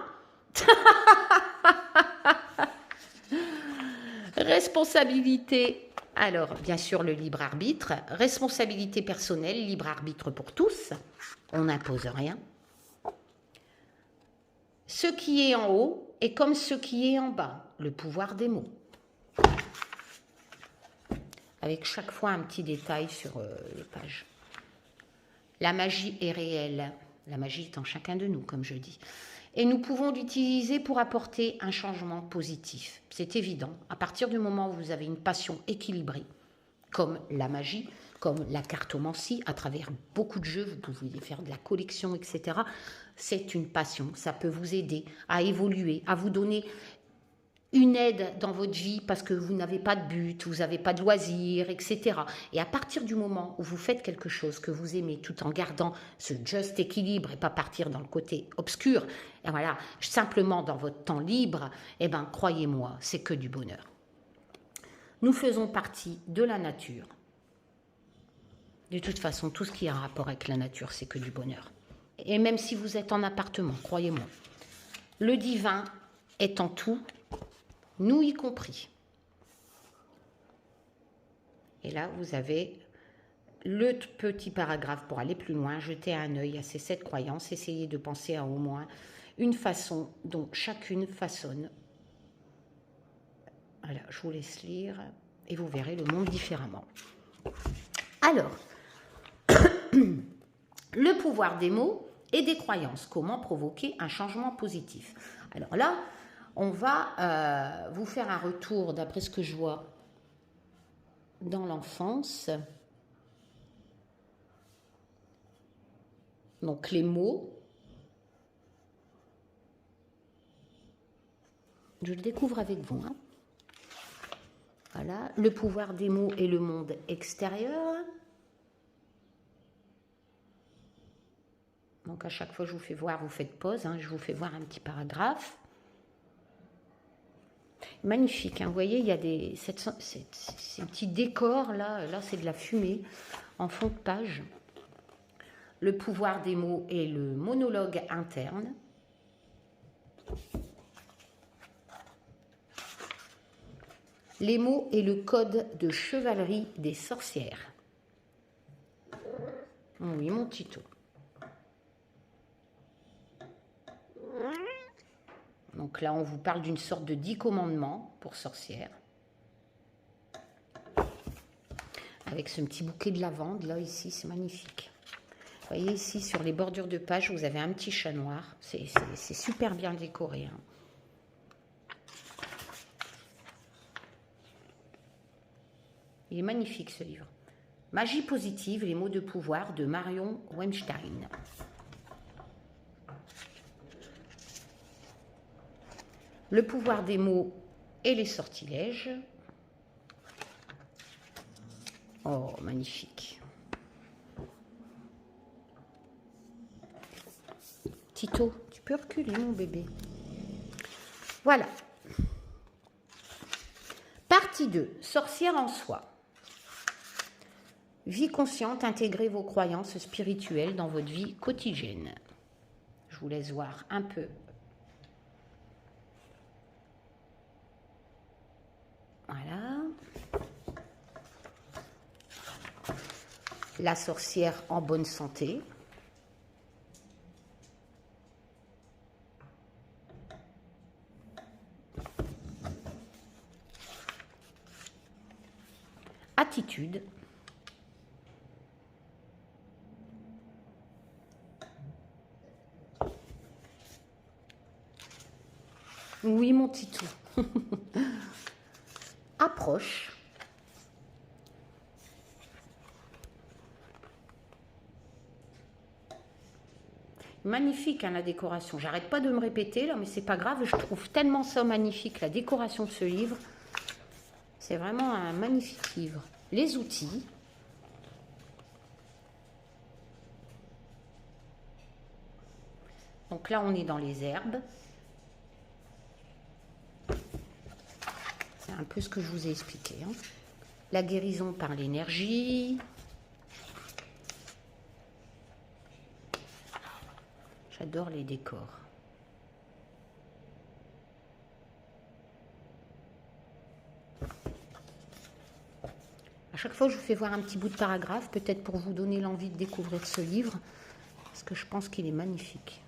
Responsabilité. Alors, bien sûr, le libre arbitre. Responsabilité personnelle, libre arbitre pour tous. On n'impose rien. Ce qui est en haut est comme ce qui est en bas. Le pouvoir des mots. Avec chaque fois un petit détail sur les pages. La magie est réelle. La magie est en chacun de nous, comme je dis. Et nous pouvons l'utiliser pour apporter un changement positif. C'est évident. À partir du moment où vous avez une passion équilibrée, comme la magie, comme la cartomancie, à travers beaucoup de jeux, vous pouvez faire de la collection, etc. C'est une passion. Ça peut vous aider à évoluer, à vous donner une aide dans votre vie parce que vous n'avez pas de but, vous n'avez pas de loisirs, etc. Et à partir du moment où vous faites quelque chose que vous aimez tout en gardant ce juste équilibre et pas partir dans le côté obscur, et voilà, simplement dans votre temps libre, eh ben, croyez-moi, c'est que du bonheur. Nous faisons partie de la nature. De toute façon, tout ce qui a un rapport avec la nature, c'est que du bonheur. Et même si vous êtes en appartement, croyez-moi, le divin est en tout, nous y compris. Et là, vous avez le petit paragraphe pour aller plus loin. Jetez un œil à ces 7 croyances. Essayez de penser à au moins une façon dont chacune façonne. Voilà, je vous laisse lire et vous verrez le monde différemment. Alors, le pouvoir des mots et des croyances. Comment provoquer un changement positif? Alors là, on va vous faire un retour d'après ce que je vois dans l'enfance. Donc les mots. Je le découvre avec vous. Hein. Voilà, le pouvoir des mots et le monde extérieur. Donc à chaque fois je vous fais voir, vous faites pause, hein, je vous fais voir un petit paragraphe. Magnifique, hein, vous voyez, il y a ces petits décors là c'est de la fumée en fond de page. Le pouvoir des mots et le monologue interne. Les mots et le code de chevalerie des sorcières. Oui, mon Tito. Donc là, on vous parle d'une sorte de 10 commandements pour sorcières. Avec ce petit bouquet de lavande, là, ici, c'est magnifique. Vous voyez, ici, sur les bordures de page, vous avez un petit chat noir. C'est super bien décoré. Hein. Il est magnifique, ce livre. Magie positive, les mots de pouvoir de Marion Weinstein. Le pouvoir des mots et les sortilèges. Oh, magnifique. Tito, tu peux reculer, mon bébé. Voilà. Partie 2, sorcière en soi. Vie consciente, intégrez vos croyances spirituelles dans votre vie quotidienne. Je vous laisse voir un peu. Voilà. La sorcière en bonne santé. Attitude. Oui, mon titou. Approche. Magnifique, hein, la décoration. J'arrête pas de me répéter, là, mais c'est pas grave. Je trouve tellement ça magnifique, la décoration de ce livre. C'est vraiment un magnifique livre. Les outils. Donc là, on est dans les herbes. C'est un peu ce que je vous ai expliqué. Hein. La guérison par l'énergie. J'adore les décors. À chaque fois, je vous fais voir un petit bout de paragraphe, peut-être pour vous donner l'envie de découvrir ce livre, parce que je pense qu'il est magnifique.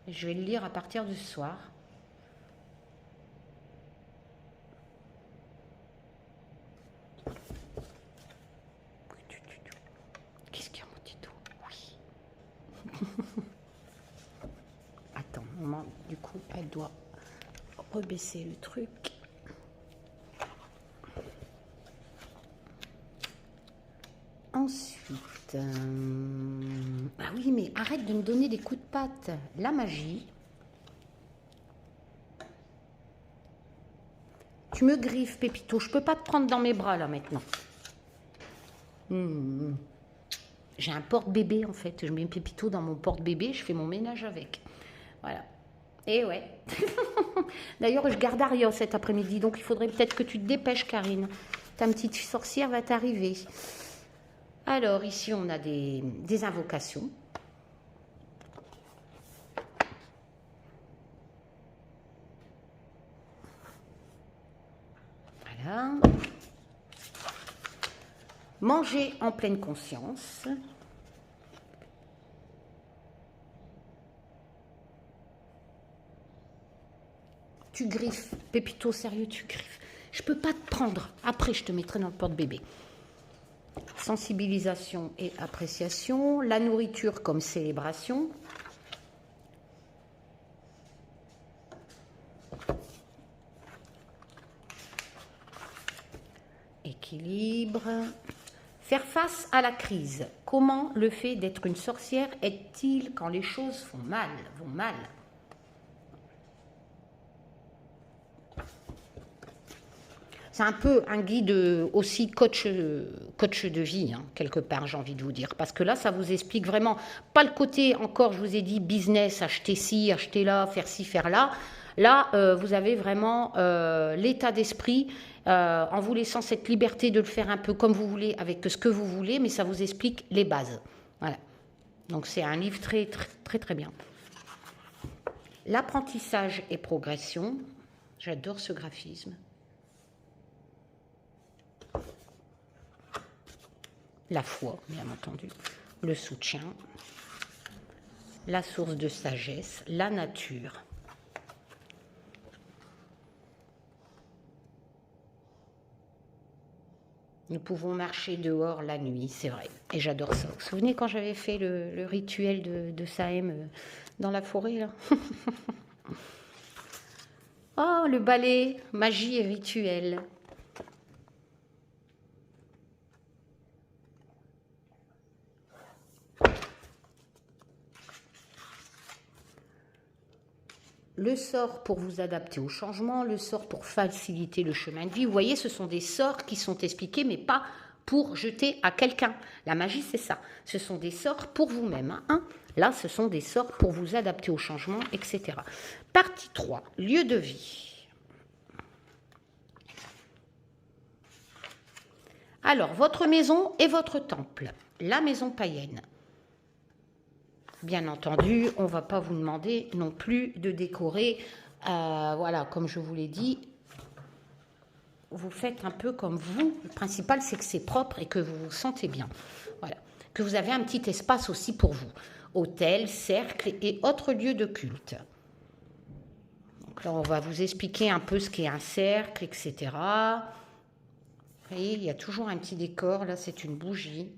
Et je vais le lire à partir de ce soir. Qu'est-ce qu'il y a, mon Tito? Oui. Attends, maman, du coup, elle doit rebaisser le truc. Ensuite, ah oui, mais arrête de me donner des coups de patte. La magie. Tu me griffes, Pépito. Je peux pas te prendre dans mes bras, là, maintenant. J'ai un porte-bébé, en fait. Je mets Pépito dans mon porte-bébé. Je fais mon ménage avec. Voilà. Et ouais. D'ailleurs, je garde Aria cet après-midi. Donc, il faudrait peut-être que tu te dépêches, Karine. Ta petite sorcière va t'arriver. Alors, ici, on a des invocations. Voilà. Manger en pleine conscience. Tu griffes. Pépito, sérieux, tu griffes. Je peux pas te prendre. Après, je te mettrai dans le porte-bébé. Sensibilisation et appréciation. La nourriture comme célébration. Équilibre. Faire face à la crise. Comment le fait d'être une sorcière aide-t-il quand les choses vont mal? C'est un peu un guide aussi coach de vie, hein, quelque part, j'ai envie de vous dire. Parce que là, ça vous explique vraiment, pas le côté, encore, je vous ai dit, business, acheter ci, acheter là, faire ci, faire là. Là, vous avez vraiment l'état d'esprit, en vous laissant cette liberté de le faire un peu comme vous voulez, avec ce que vous voulez, mais ça vous explique les bases. Voilà. Donc, c'est un livre très, très, très, très bien. L'apprentissage et progression. J'adore ce graphisme. La foi, bien entendu, le soutien, la source de sagesse, la nature. Nous pouvons marcher dehors la nuit, c'est vrai, et j'adore ça. Vous vous souvenez quand j'avais fait le rituel de Sahem dans la forêt, là? Oh, le ballet, magie et rituel. Le sort pour vous adapter au changement, le sort pour faciliter le chemin de vie. Vous voyez, ce sont des sorts qui sont expliqués, mais pas pour jeter à quelqu'un. La magie, c'est ça. Ce sont des sorts pour vous-même. Hein. Là, ce sont des sorts pour vous adapter au changement, etc. Partie 3, lieu de vie. Alors, votre maison et votre temple, la maison païenne. Bien entendu, on ne va pas vous demander non plus de décorer. Voilà, comme je vous l'ai dit, vous faites un peu comme vous. Le principal, c'est que c'est propre et que vous vous sentez bien. Voilà, que vous avez un petit espace aussi pour vous. Hôtel, cercle et autres lieux de culte. Donc là, on va vous expliquer un peu ce qu'est un cercle, etc. Vous voyez, il y a toujours un petit décor. Là, c'est une bougie.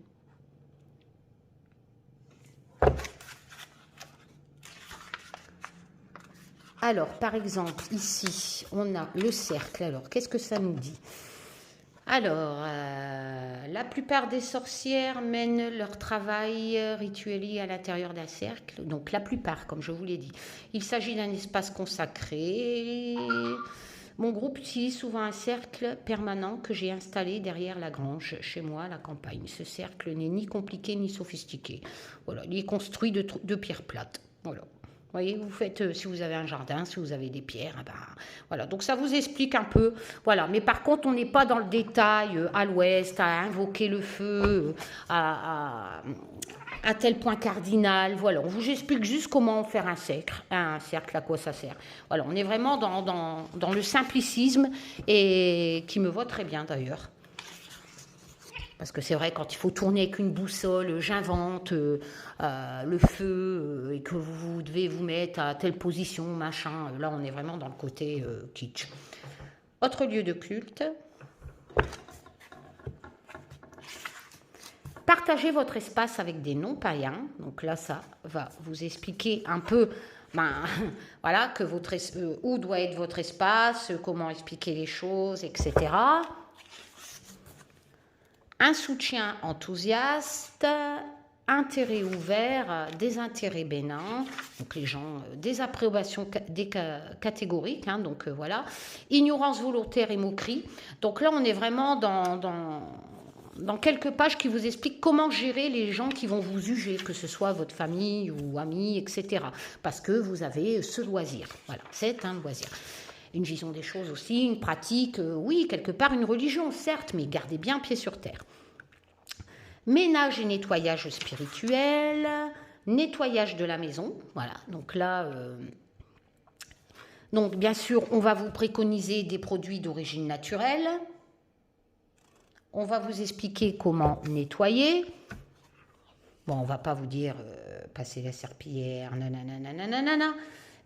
Alors, par exemple, ici, on a le cercle. Alors, qu'est-ce que ça nous dit? Alors, la plupart des sorcières mènent leur travail rituel à l'intérieur d'un cercle. Donc, la plupart, comme je vous l'ai dit. Il s'agit d'un espace consacré. Mon groupe utilise souvent un cercle permanent que j'ai installé derrière la grange, chez moi, à la campagne. Ce cercle n'est ni compliqué ni sophistiqué. Voilà, il est construit de pierres plates. Voilà. Vous voyez, vous faites, si vous avez un jardin, si vous avez des pierres, ben, voilà. Donc ça vous explique un peu, voilà. Mais par contre, on n'est pas dans le détail à l'ouest, à invoquer le feu, à tel point cardinal. Voilà, on vous explique juste comment faire un cercle, à quoi ça sert. Voilà, on est vraiment dans le simplicisme et qui me va très bien d'ailleurs. Parce que c'est vrai, quand il faut tourner avec une boussole, j'invente le feu et que vous devez vous mettre à telle position, machin. Là, on est vraiment dans le côté kitsch. Autre lieu de culte. Partagez votre espace avec des non-païens. Donc là, ça va vous expliquer un peu voilà, que où doit être votre espace, comment expliquer les choses, etc. Un soutien enthousiaste, intérêt ouvert, désintérêt bénin, donc les gens, désapprobation catégorique, hein, donc voilà, ignorance volontaire et moquerie. Donc là, on est vraiment dans quelques pages qui vous expliquent comment gérer les gens qui vont vous juger, que ce soit votre famille ou amis, etc. Parce que vous avez ce loisir. Voilà, c'est un loisir. Une vision des choses aussi, une pratique, oui, quelque part une religion, certes, mais gardez bien pied sur terre. Ménage et nettoyage spirituel, nettoyage de la maison, voilà, donc là, donc bien sûr, on va vous préconiser des produits d'origine naturelle, on va vous expliquer comment nettoyer. Bon, on ne va pas vous dire passer la serpillière, nanana,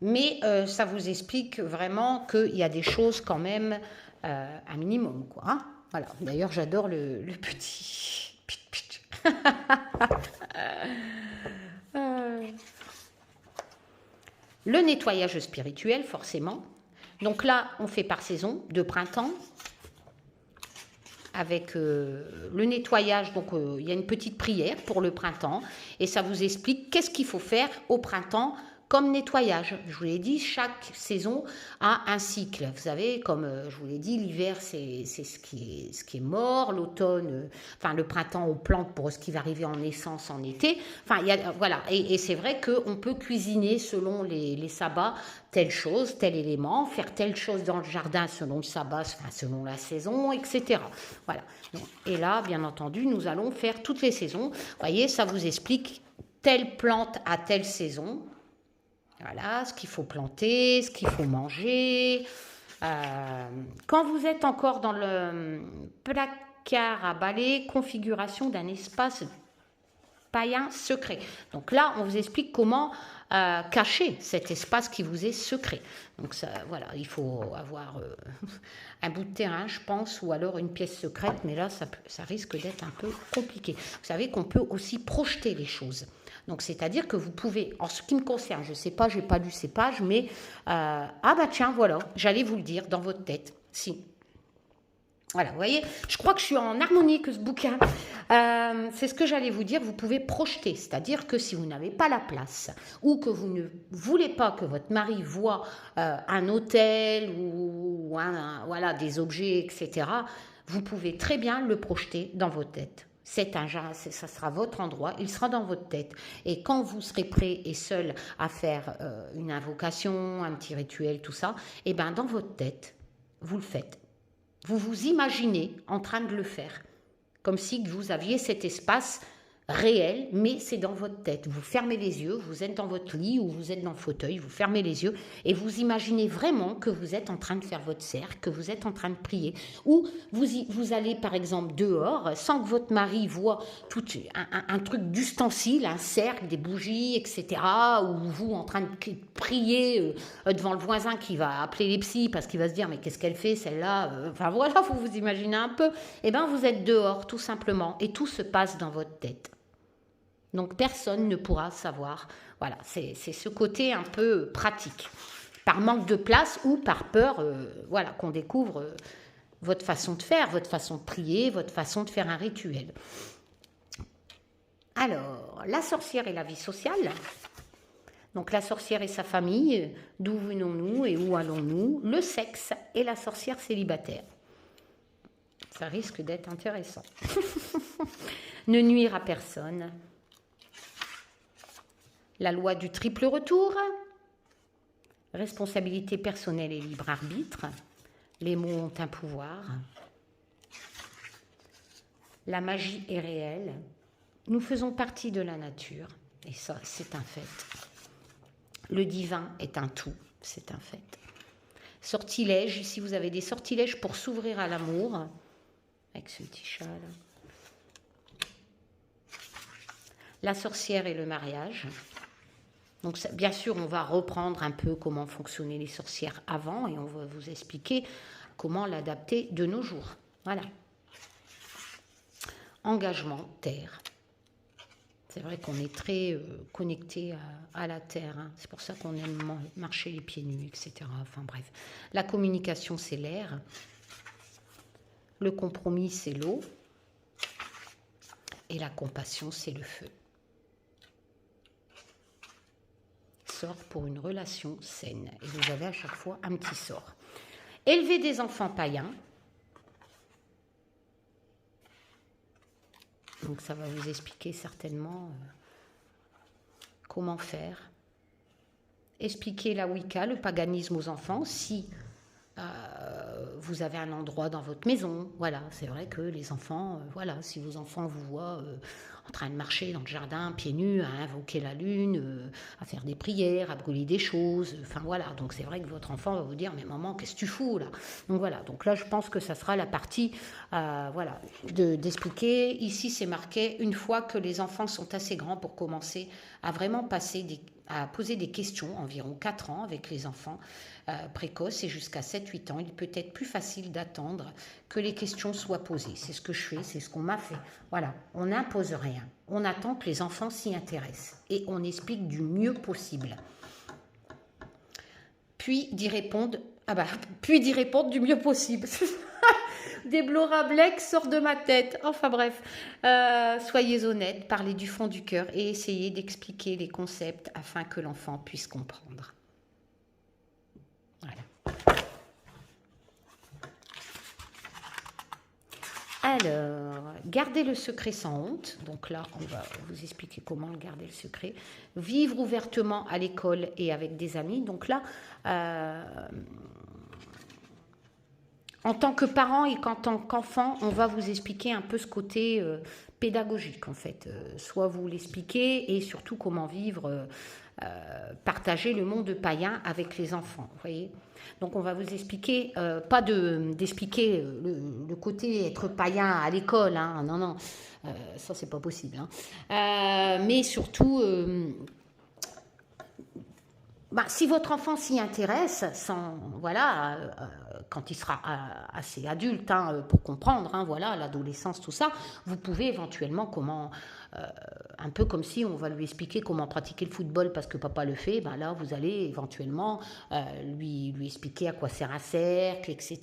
mais ça vous explique vraiment qu'il y a des choses quand même, un minimum, quoi. Hein, voilà. D'ailleurs, j'adore le petit... Le nettoyage spirituel, forcément. Donc là, on fait par saison, de printemps, avec le nettoyage. Donc, il y a une petite prière pour le printemps et ça vous explique qu'est-ce qu'il faut faire au printemps comme nettoyage. Je vous l'ai dit, chaque saison a un cycle. Vous savez, comme je vous l'ai dit, l'hiver, c'est ce qui est mort. L'automne, enfin le printemps, on plante pour ce qui va arriver en naissance en été. Enfin, voilà. Et c'est vrai qu'on peut cuisiner selon les sabbats telle chose, tel élément, faire telle chose dans le jardin selon le sabbat, enfin, selon la saison, etc. Voilà. Et là, bien entendu, nous allons faire toutes les saisons. Vous voyez, ça vous explique telle plante à telle saison. Voilà, ce qu'il faut planter, ce qu'il faut manger. Quand vous êtes encore dans le placard à balai, configuration d'un espace païen secret. Donc là, on vous explique comment cacher cet espace qui vous est secret. Donc ça, voilà, il faut avoir un bout de terrain, je pense, ou alors une pièce secrète, mais là, ça risque d'être un peu compliqué. Vous savez qu'on peut aussi projeter les choses. Donc, c'est-à-dire que vous pouvez, en ce qui me concerne, je ne sais pas, je n'ai pas lu ces pages, mais ah bah tiens, voilà, j'allais vous le dire dans votre tête, si. Voilà, vous voyez, je crois que je suis en harmonie avec ce bouquin. C'est ce que j'allais vous dire, vous pouvez projeter, c'est-à-dire que si vous n'avez pas la place ou que vous ne voulez pas que votre mari voit un hôtel ou voilà, des objets, etc., vous pouvez très bien le projeter dans votre tête. Ça sera votre endroit, il sera dans votre tête. Et quand vous serez prêt et seul à faire une invocation, un petit rituel, tout ça, et bien dans votre tête, vous le faites. Vous vous imaginez en train de le faire. Comme si vous aviez cet espace réel, mais c'est dans votre tête. Vous fermez les yeux, vous êtes dans votre lit ou vous êtes dans le fauteuil, vous fermez les yeux et vous imaginez vraiment que vous êtes en train de faire votre cercle, que vous êtes en train de prier. Ou vous allez par exemple dehors sans que votre mari voit tout un truc d'ustensile, un cercle, des bougies, etc. Ou vous en train de prier devant le voisin qui va appeler les psys parce qu'il va se dire mais qu'est-ce qu'elle fait celle-là, enfin voilà, vous vous imaginez un peu. Eh bien vous êtes dehors tout simplement et tout se passe dans votre tête. Donc personne ne pourra savoir. Voilà, c'est ce côté un peu pratique. Par manque de place ou par peur voilà, qu'on découvre votre façon de faire, votre façon de prier, votre façon de faire un rituel. Alors, la sorcière et la vie sociale. Donc la sorcière et sa famille, d'où venons-nous et où allons-nous? Le sexe et la sorcière célibataire. Ça risque d'être intéressant. Ne nuire à personne. La loi du triple retour, responsabilité personnelle et libre arbitre, les mots ont un pouvoir, la magie est réelle, nous faisons partie de la nature, et ça c'est un fait. Le divin est un tout, c'est un fait. Sortilège, si vous avez des sortilèges pour s'ouvrir à l'amour, avec ce petit chat là. La sorcière et le mariage. Donc, bien sûr, on va reprendre un peu comment fonctionnaient les sorcières avant et on va vous expliquer comment l'adapter de nos jours. Voilà. Engagement, terre. C'est vrai qu'on est très connecté à la terre. Hein. C'est pour ça qu'on aime marcher les pieds nus, etc. Enfin bref. La communication, c'est l'air. Le compromis, c'est l'eau. Et la compassion, c'est le feu. Pour une relation saine. Et vous avez à chaque fois un petit sort. Élever des enfants païens. Donc ça va vous expliquer certainement comment faire. Expliquer la Wicca, le paganisme aux enfants, si vous avez un endroit dans votre maison. Voilà, c'est vrai que les enfants, voilà, si vos enfants vous voient en train de marcher dans le jardin, pieds nus, à invoquer la lune, à faire des prières, à brûler des choses, enfin voilà, donc c'est vrai que votre enfant va vous dire, mais maman, qu'est-ce que tu fous là? Donc voilà, donc là je pense que ça sera la partie, voilà, d'expliquer. Ici c'est marqué, une fois que les enfants sont assez grands pour commencer à vraiment à poser des questions, environ 4 ans avec les enfants précoces et jusqu'à 7-8 ans, il peut être plus facile d'attendre que les questions soient posées. C'est ce que je fais, c'est ce qu'on m'a fait. Voilà, on n'impose rien. On attend que les enfants s'y intéressent et on explique du mieux possible. Puis d'y répondre, du mieux possible. Des Blora Black sortent de ma tête. Enfin bref, soyez honnêtes, parlez du fond du cœur et essayez d'expliquer les concepts afin que l'enfant puisse comprendre. Voilà. Alors, gardez le secret sans honte. Donc là, on va vous expliquer comment garder le secret. Vivre ouvertement à l'école et avec des amis. Donc là, en tant que parent et en tant qu'enfant, on va vous expliquer un peu ce côté pédagogique en fait. Soit vous l'expliquez et surtout comment vivre, partager le monde païen avec les enfants. Vous voyez ? Donc on va vous expliquer, pas d'expliquer le côté être païen à l'école, hein, non, ça c'est pas possible. Hein. Mais surtout, si votre enfant s'y intéresse, quand il sera assez adulte hein, pour comprendre, hein, voilà, l'adolescence, tout ça, vous pouvez éventuellement un peu comme si on va lui expliquer comment pratiquer le football parce que papa le fait, là vous allez éventuellement lui expliquer à quoi sert un cercle, etc.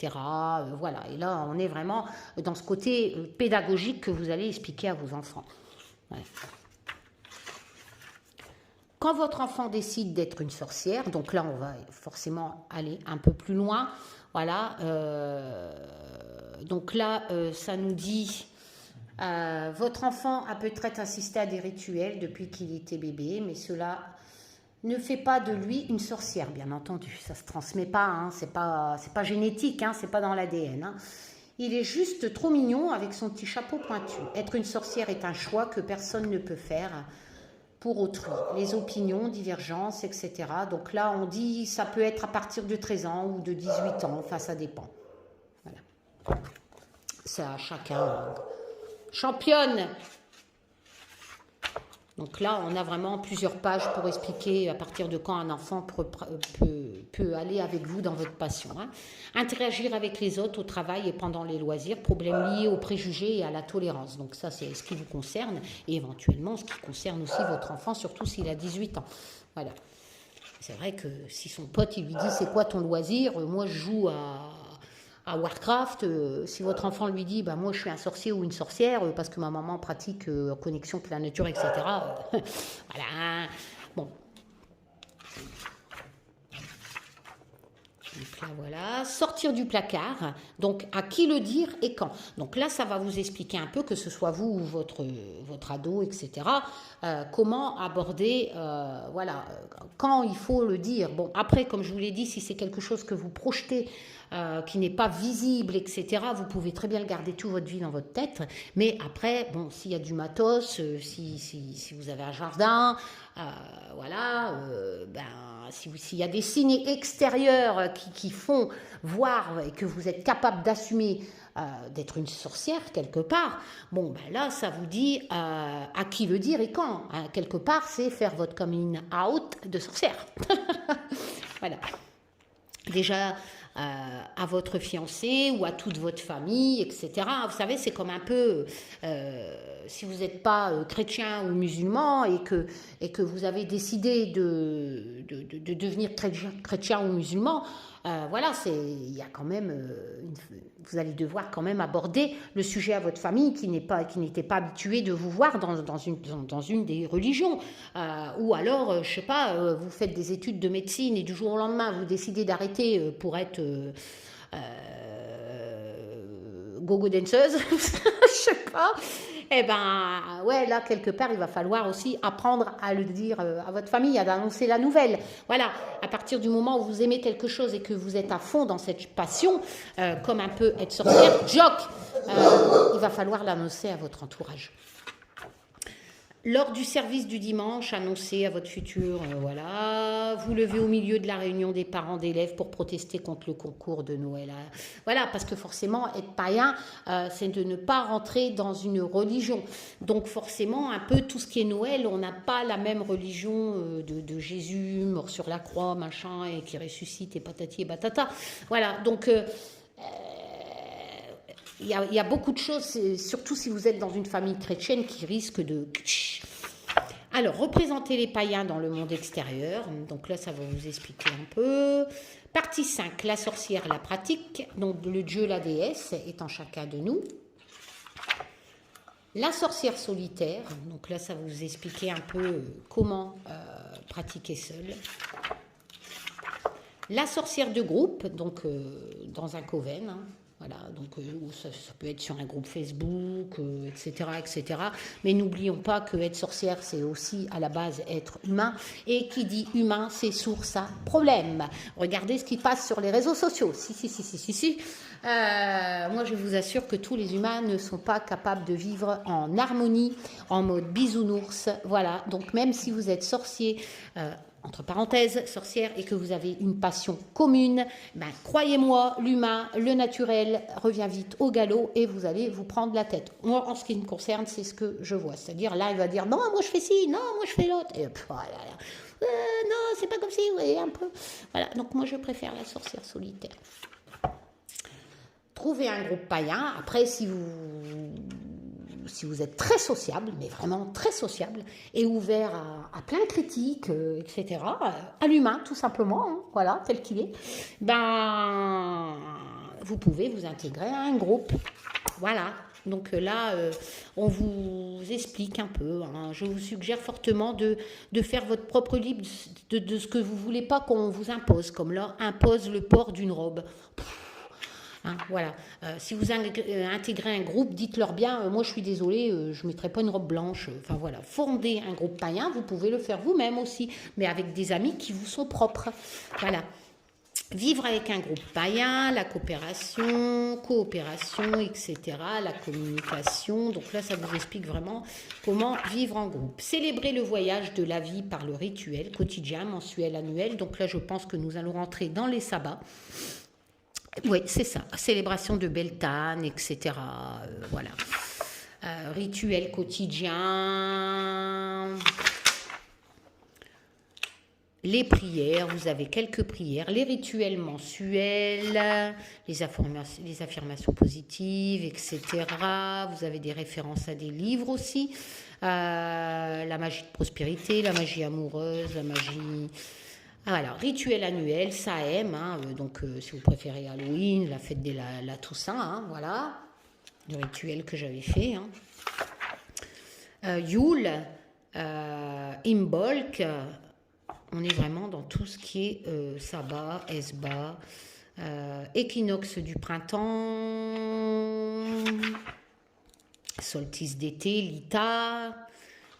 Voilà, et là on est vraiment dans ce côté pédagogique que vous allez expliquer à vos enfants. Ouais. Quand votre enfant décide d'être une sorcière, donc là on va forcément aller un peu plus loin, voilà, donc là ça nous dit, votre enfant a peut-être assisté à des rituels depuis qu'il était bébé, mais cela ne fait pas de lui une sorcière, bien entendu, ça ne se transmet pas, hein, c'est pas génétique, hein, c'est pas dans l'ADN. Hein. Il est juste trop mignon avec son petit chapeau pointu. Être une sorcière est un choix que personne ne peut faire pour autrui. Les opinions, divergences, etc. Donc là, on dit ça peut être à partir de 13 ans ou de 18 ans. Enfin, ça dépend. Voilà. C'est à chacun. Championne. Donc là, on a vraiment plusieurs pages pour expliquer à partir de quand un enfant peut aller avec vous dans votre passion. Hein. Interagir avec les autres au travail et pendant les loisirs, problèmes liés aux préjugés et à la tolérance. Donc ça, c'est ce qui vous concerne et éventuellement ce qui concerne aussi votre enfant, surtout s'il a 18 ans. Voilà. C'est vrai que si son pote, il lui dit « c'est quoi ton loisir ?» Moi, je joue à Warcraft, si votre enfant lui dit bah, moi je suis un sorcier ou une sorcière parce que ma maman pratique en connexion avec la nature, etc. Voilà. Bon. Donc là, voilà. Sortir du placard. Donc, à qui le dire et quand. Donc là, ça va vous expliquer un peu, que ce soit vous ou votre ado, etc., comment aborder, voilà, quand il faut le dire. Bon, après, comme je vous l'ai dit, si c'est quelque chose que vous projetez, qui n'est pas visible, etc., vous pouvez très bien le garder toute votre vie dans votre tête. Mais après, bon, s'il y a du matos, si vous avez un jardin, voilà, ben, s'il y a des signes extérieurs qui font voir et que vous êtes capable d'assumer d'être une sorcière quelque part, bon, ben là, ça vous dit à qui le dire et quand. Hein, quelque part, c'est faire votre coming out de sorcière. Voilà. Déjà, à votre fiancé ou à toute votre famille, etc. Vous savez, c'est comme un peu, si vous n'êtes pas chrétien ou musulman et que vous avez décidé de devenir chrétien ou musulman, voilà, il y a quand même, vous allez devoir quand même aborder le sujet à votre famille qui n'était pas habituée de vous voir dans une des religions. Ou alors, je sais pas, vous faites des études de médecine et du jour au lendemain, vous décidez d'arrêter pour être go-go danseuse, je sais pas. Eh ben, ouais, là, quelque part, il va falloir aussi apprendre à le dire à votre famille, à annoncer la nouvelle. Voilà, à partir du moment où vous aimez quelque chose et que vous êtes à fond dans cette passion, comme un peu être sorcière, il va falloir l'annoncer à votre entourage. Lors du service du dimanche, annoncez à votre futur, voilà, vous levez au milieu de la réunion des parents d'élèves pour protester contre le concours de Noël. Voilà, parce que forcément, être païen, c'est de ne pas rentrer dans une religion. Donc forcément, un peu tout ce qui est Noël, on n'a pas la même religion de Jésus, mort sur la croix, machin, et qui ressuscite, et patati et batata. Voilà, donc... il y a beaucoup de choses, surtout si vous êtes dans une famille chrétienne, qui risquent de... Alors, représenter les païens dans le monde extérieur. Donc là, ça va vous expliquer un peu. Partie 5, la sorcière, la pratique. Donc, le dieu, la déesse est en chacun de nous. La sorcière solitaire. Donc là, ça va vous expliquer un peu comment pratiquer seule. La sorcière de groupe, donc dans un coven, hein. Voilà, donc ça peut être sur un groupe Facebook, etc., etc. Mais n'oublions pas que être sorcière, c'est aussi à la base être humain. Et qui dit humain, c'est source à problème. Regardez ce qui passe sur les réseaux sociaux. Si. Moi, je vous assure que tous les humains ne sont pas capables de vivre en harmonie, en mode bisounours. Voilà, donc même si vous êtes sorcier... entre parenthèses, sorcière, et que vous avez une passion commune, ben, croyez-moi, l'humain, le naturel revient vite au galop et vous allez vous prendre la tête. Moi, en ce qui me concerne, c'est ce que je vois. C'est-à-dire, là, il va dire, non, moi je fais ci, non, moi je fais l'autre. Et non, c'est pas comme si, vous voyez, un peu. Voilà, donc moi je préfère la sorcière solitaire. Trouvez un groupe païen. Après, si vous êtes très sociable, mais vraiment très sociable, et ouvert à plein de critiques, etc., à l'humain, tout simplement, hein, voilà, tel qu'il est, ben, vous pouvez vous intégrer à un groupe. Voilà. Donc là, on vous explique un peu. Hein. Je vous suggère fortement de faire votre propre livre de ce que vous ne voulez pas qu'on vous impose, comme là, impose le port d'une robe. Hein, voilà. Si vous intégrez un groupe, dites-leur bien, moi je suis désolée, je ne mettrai pas une robe blanche. Enfin voilà, fondez un groupe païen, vous pouvez le faire vous-même aussi, mais avec des amis qui vous sont propres. Voilà. Vivre avec un groupe païen, la coopération, etc., la communication. Donc là, ça vous explique vraiment comment vivre en groupe. Célébrer le voyage de la vie par le rituel quotidien, mensuel, annuel. Donc là, je pense que nous allons rentrer dans les sabbats. Oui, c'est ça. Célébration de Beltane, etc. Voilà. Rituel quotidien. Les prières, vous avez quelques prières, les rituels mensuels, les affirmations positives, etc. Vous avez des références à des livres aussi. La magie de prospérité, la magie amoureuse, la magie... Ah, voilà, rituel annuel, ça aime, hein, donc si vous préférez Halloween, la fête de la Toussaint, hein, voilà, le rituel que j'avais fait. Hein. Yule, Imbolc, on est vraiment dans tout ce qui est sabbat, esba, équinoxe du printemps, solstice d'été, Lita,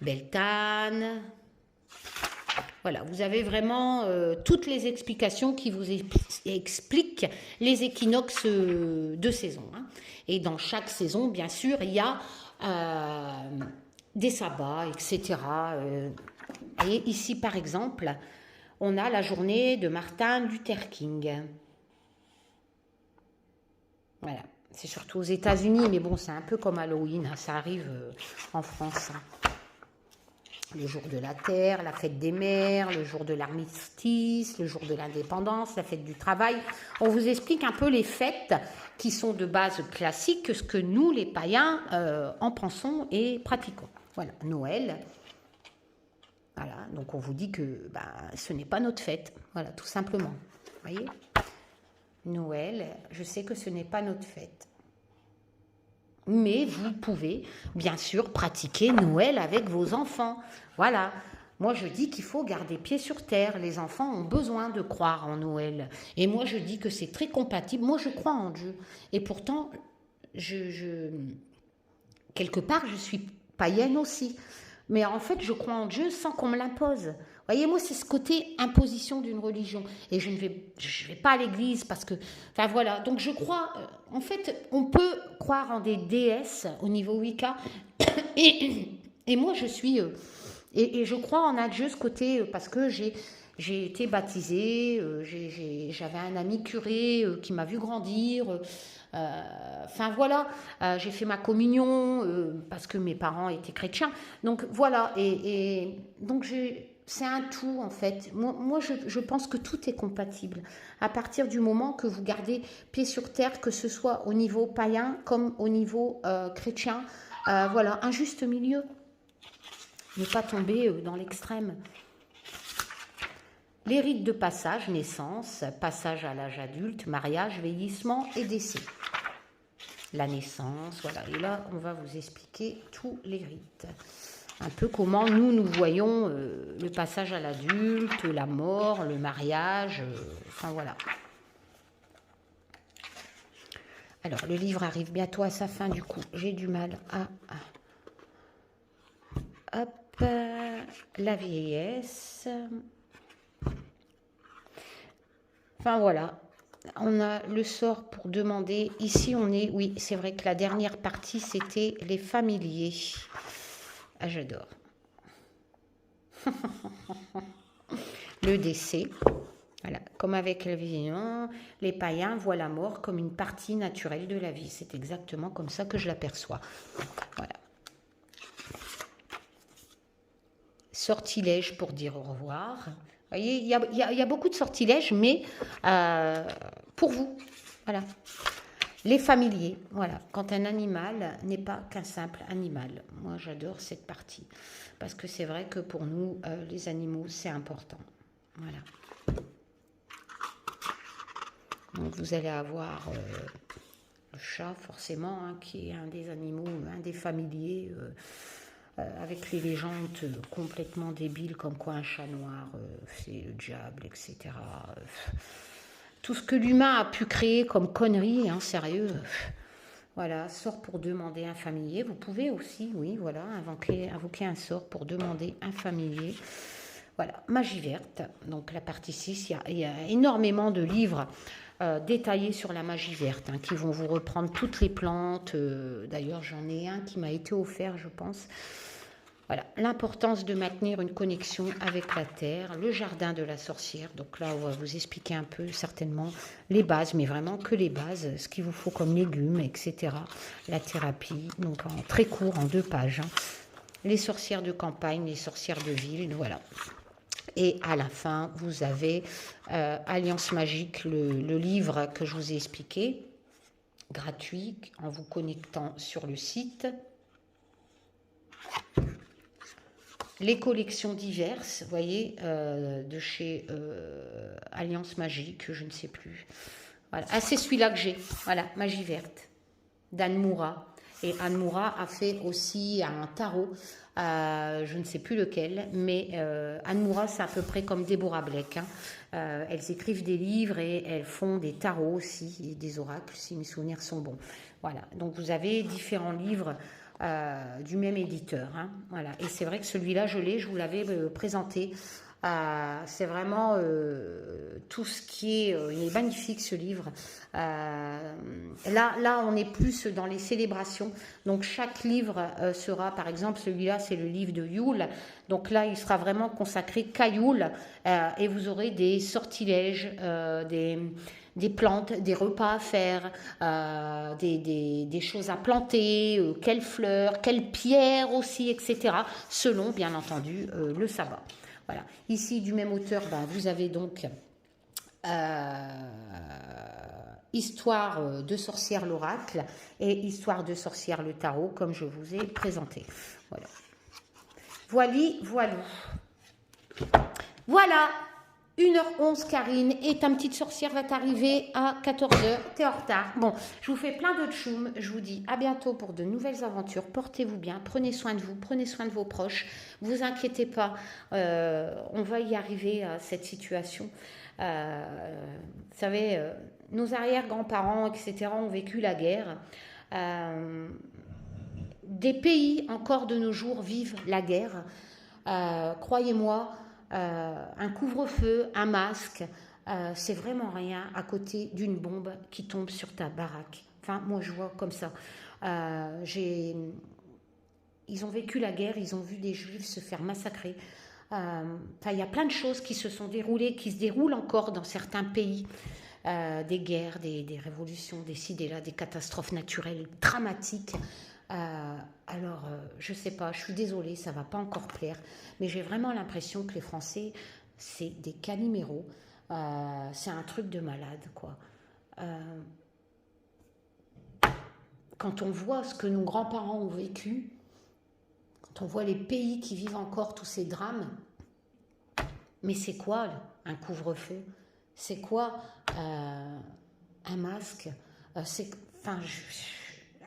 Beltane. Voilà, vous avez vraiment toutes les explications qui vous expliquent les équinoxes de saison. Hein. Et dans chaque saison, bien sûr, il y a des sabbats, etc. Et ici, par exemple, on a la journée de Martin Luther King. Voilà, c'est surtout aux États-Unis, mais bon, c'est un peu comme Halloween, hein, ça arrive en France. Hein. Le jour de la terre, la fête des mères, le jour de l'armistice, le jour de l'indépendance, la fête du travail. On vous explique un peu les fêtes qui sont de base classiques, ce que nous, les païens, en pensons et pratiquons. Voilà, Noël. Voilà, donc on vous dit que ce n'est pas notre fête. Voilà, tout simplement. Vous voyez ? Noël, je sais que ce n'est pas notre fête. Mais vous pouvez, bien sûr, pratiquer Noël avec vos enfants. Voilà. Moi, je dis qu'il faut garder pied sur terre. Les enfants ont besoin de croire en Noël. Et moi, je dis que c'est très compatible. Moi, je crois en Dieu. Et pourtant, quelque part, je suis païenne aussi. Mais en fait, je crois en Dieu sans qu'on me l'impose. Voyez, moi, c'est ce côté imposition d'une religion. Et je ne vais pas à l'église parce que... Enfin, voilà. Donc, je crois... en fait, on peut croire en des déesses au niveau Wicca. Et moi, je suis... et je crois en un Dieu, ce côté... parce que j'ai été baptisée. J'avais un ami curé qui m'a vu grandir... Enfin voilà, j'ai fait ma communion parce que mes parents étaient chrétiens. Donc voilà, et donc c'est un tout en fait. Moi je pense que tout est compatible. À partir du moment que vous gardez pied sur terre, que ce soit au niveau païen comme au niveau chrétien, voilà, un juste milieu. Ne pas tomber dans l'extrême. Les rites de passage, naissance, passage à l'âge adulte, mariage, vieillissement et décès. La naissance, voilà. Et là, on va vous expliquer tous les rites. Un peu comment nous voyons le passage à l'adulte, la mort, le mariage, enfin voilà. Alors, le livre arrive bientôt à sa fin, du coup. J'ai du mal à... Hop, la vieillesse... Enfin voilà, on a le sort pour demander. Ici on est, oui c'est vrai que la dernière partie c'était les familiers. Ah j'adore. Le décès. Voilà, comme avec la vie, les païens voient la mort comme une partie naturelle de la vie. C'est exactement comme ça que je l'aperçois. Voilà. Sortilège pour dire au revoir. Vous voyez, il y a beaucoup de sortilèges, mais pour vous, voilà. Les familiers, voilà. Quand un animal n'est pas qu'un simple animal. Moi, j'adore cette partie. Parce que c'est vrai que pour nous, les animaux, c'est important. Voilà. Donc, vous allez avoir le chat, forcément, hein, qui est un des animaux, un des familiers... avec les légendes complètement débiles comme quoi un chat noir c'est le diable, etc. Tout ce que l'humain a pu créer comme conneries, hein, sérieux. Voilà, sort pour demander un familier. Vous pouvez aussi, oui, voilà, invoquer un sort pour demander un familier. Voilà, magie verte. Donc la partie 6, il y a énormément de livres détaillés sur la magie verte, qui vont vous reprendre toutes les plantes. D'ailleurs, j'en ai un qui m'a été offert, je pense. Voilà, l'importance de maintenir une connexion avec la terre, le jardin de la sorcière. Donc là, on va vous expliquer un peu certainement les bases, mais vraiment que les bases, ce qu'il vous faut comme légumes, etc. La thérapie, donc en très court, en 2 pages. Les sorcières de campagne, les sorcières de ville, voilà. Et à la fin, vous avez Alliance Magique, le livre que je vous ai expliqué, gratuit, en vous connectant sur le site. Les collections diverses, vous voyez, de chez Alliance Magique, je ne sais plus. Voilà. Ah, c'est celui-là que j'ai. Voilà, Magie Verte, d'Anne Moura. Et Anne Moura a fait aussi un tarot, je ne sais plus lequel, mais Anne Moura, c'est à peu près comme Déborah Blake. Elles écrivent des livres et elles font des tarots aussi, et des oracles, si mes souvenirs sont bons. Voilà, donc vous avez différents livres du même éditeur. Voilà. Et c'est vrai que celui-là, je vous l'avais présenté. C'est vraiment tout ce qui est... il est magnifique ce livre. Là, on est plus dans les célébrations. Donc chaque livre sera, par exemple, celui-là, c'est le livre de Yule. Donc là, il sera vraiment consacré qu'à Yule. Et vous aurez des sortilèges, des plantes, des repas à faire, des choses à planter, quelles fleurs, quelles pierres aussi, etc. Selon, bien entendu, le sabbat. Voilà. Ici, du même auteur, vous avez donc Histoire de sorcière l'oracle et Histoire de sorcière le tarot, comme je vous ai présenté. Voilà. Voilou. Voilà. 1h11, Karine, et ta petite sorcière va t'arriver à 14h. T'es en retard. Bon, je vous fais plein de tchoum. Je vous dis à bientôt pour de nouvelles aventures. Portez-vous bien, prenez soin de vous, prenez soin de vos proches. Vous inquiétez pas, on va y arriver à cette situation. Vous savez, nos arrière-grands-parents, etc., ont vécu la guerre. Des pays encore de nos jours vivent la guerre. Croyez-moi, un couvre-feu, un masque, c'est vraiment rien à côté d'une bombe qui tombe sur ta baraque. Enfin, moi je vois comme ça. Ils ont vécu la guerre, ils ont vu des juifs se faire massacrer. Il y a plein de choses qui se sont déroulées, qui se déroulent encore dans certains pays. Des guerres, des révolutions, des catastrophes naturelles dramatiques. Je sais pas, je suis désolée, ça va pas encore plaire, mais j'ai vraiment l'impression que les Français, c'est des caniméros, c'est un truc de malade, quoi. Quand on voit ce que nos grands-parents ont vécu, quand on voit les pays qui vivent encore tous ces drames, mais c'est quoi un couvre-feu? C'est quoi un masque?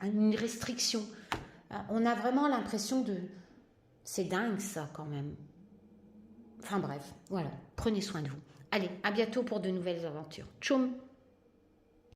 Une restriction. On a vraiment l'impression de... C'est dingue ça quand même. Enfin bref, voilà. Prenez soin de vous. Allez, à bientôt pour de nouvelles aventures. Tchoum!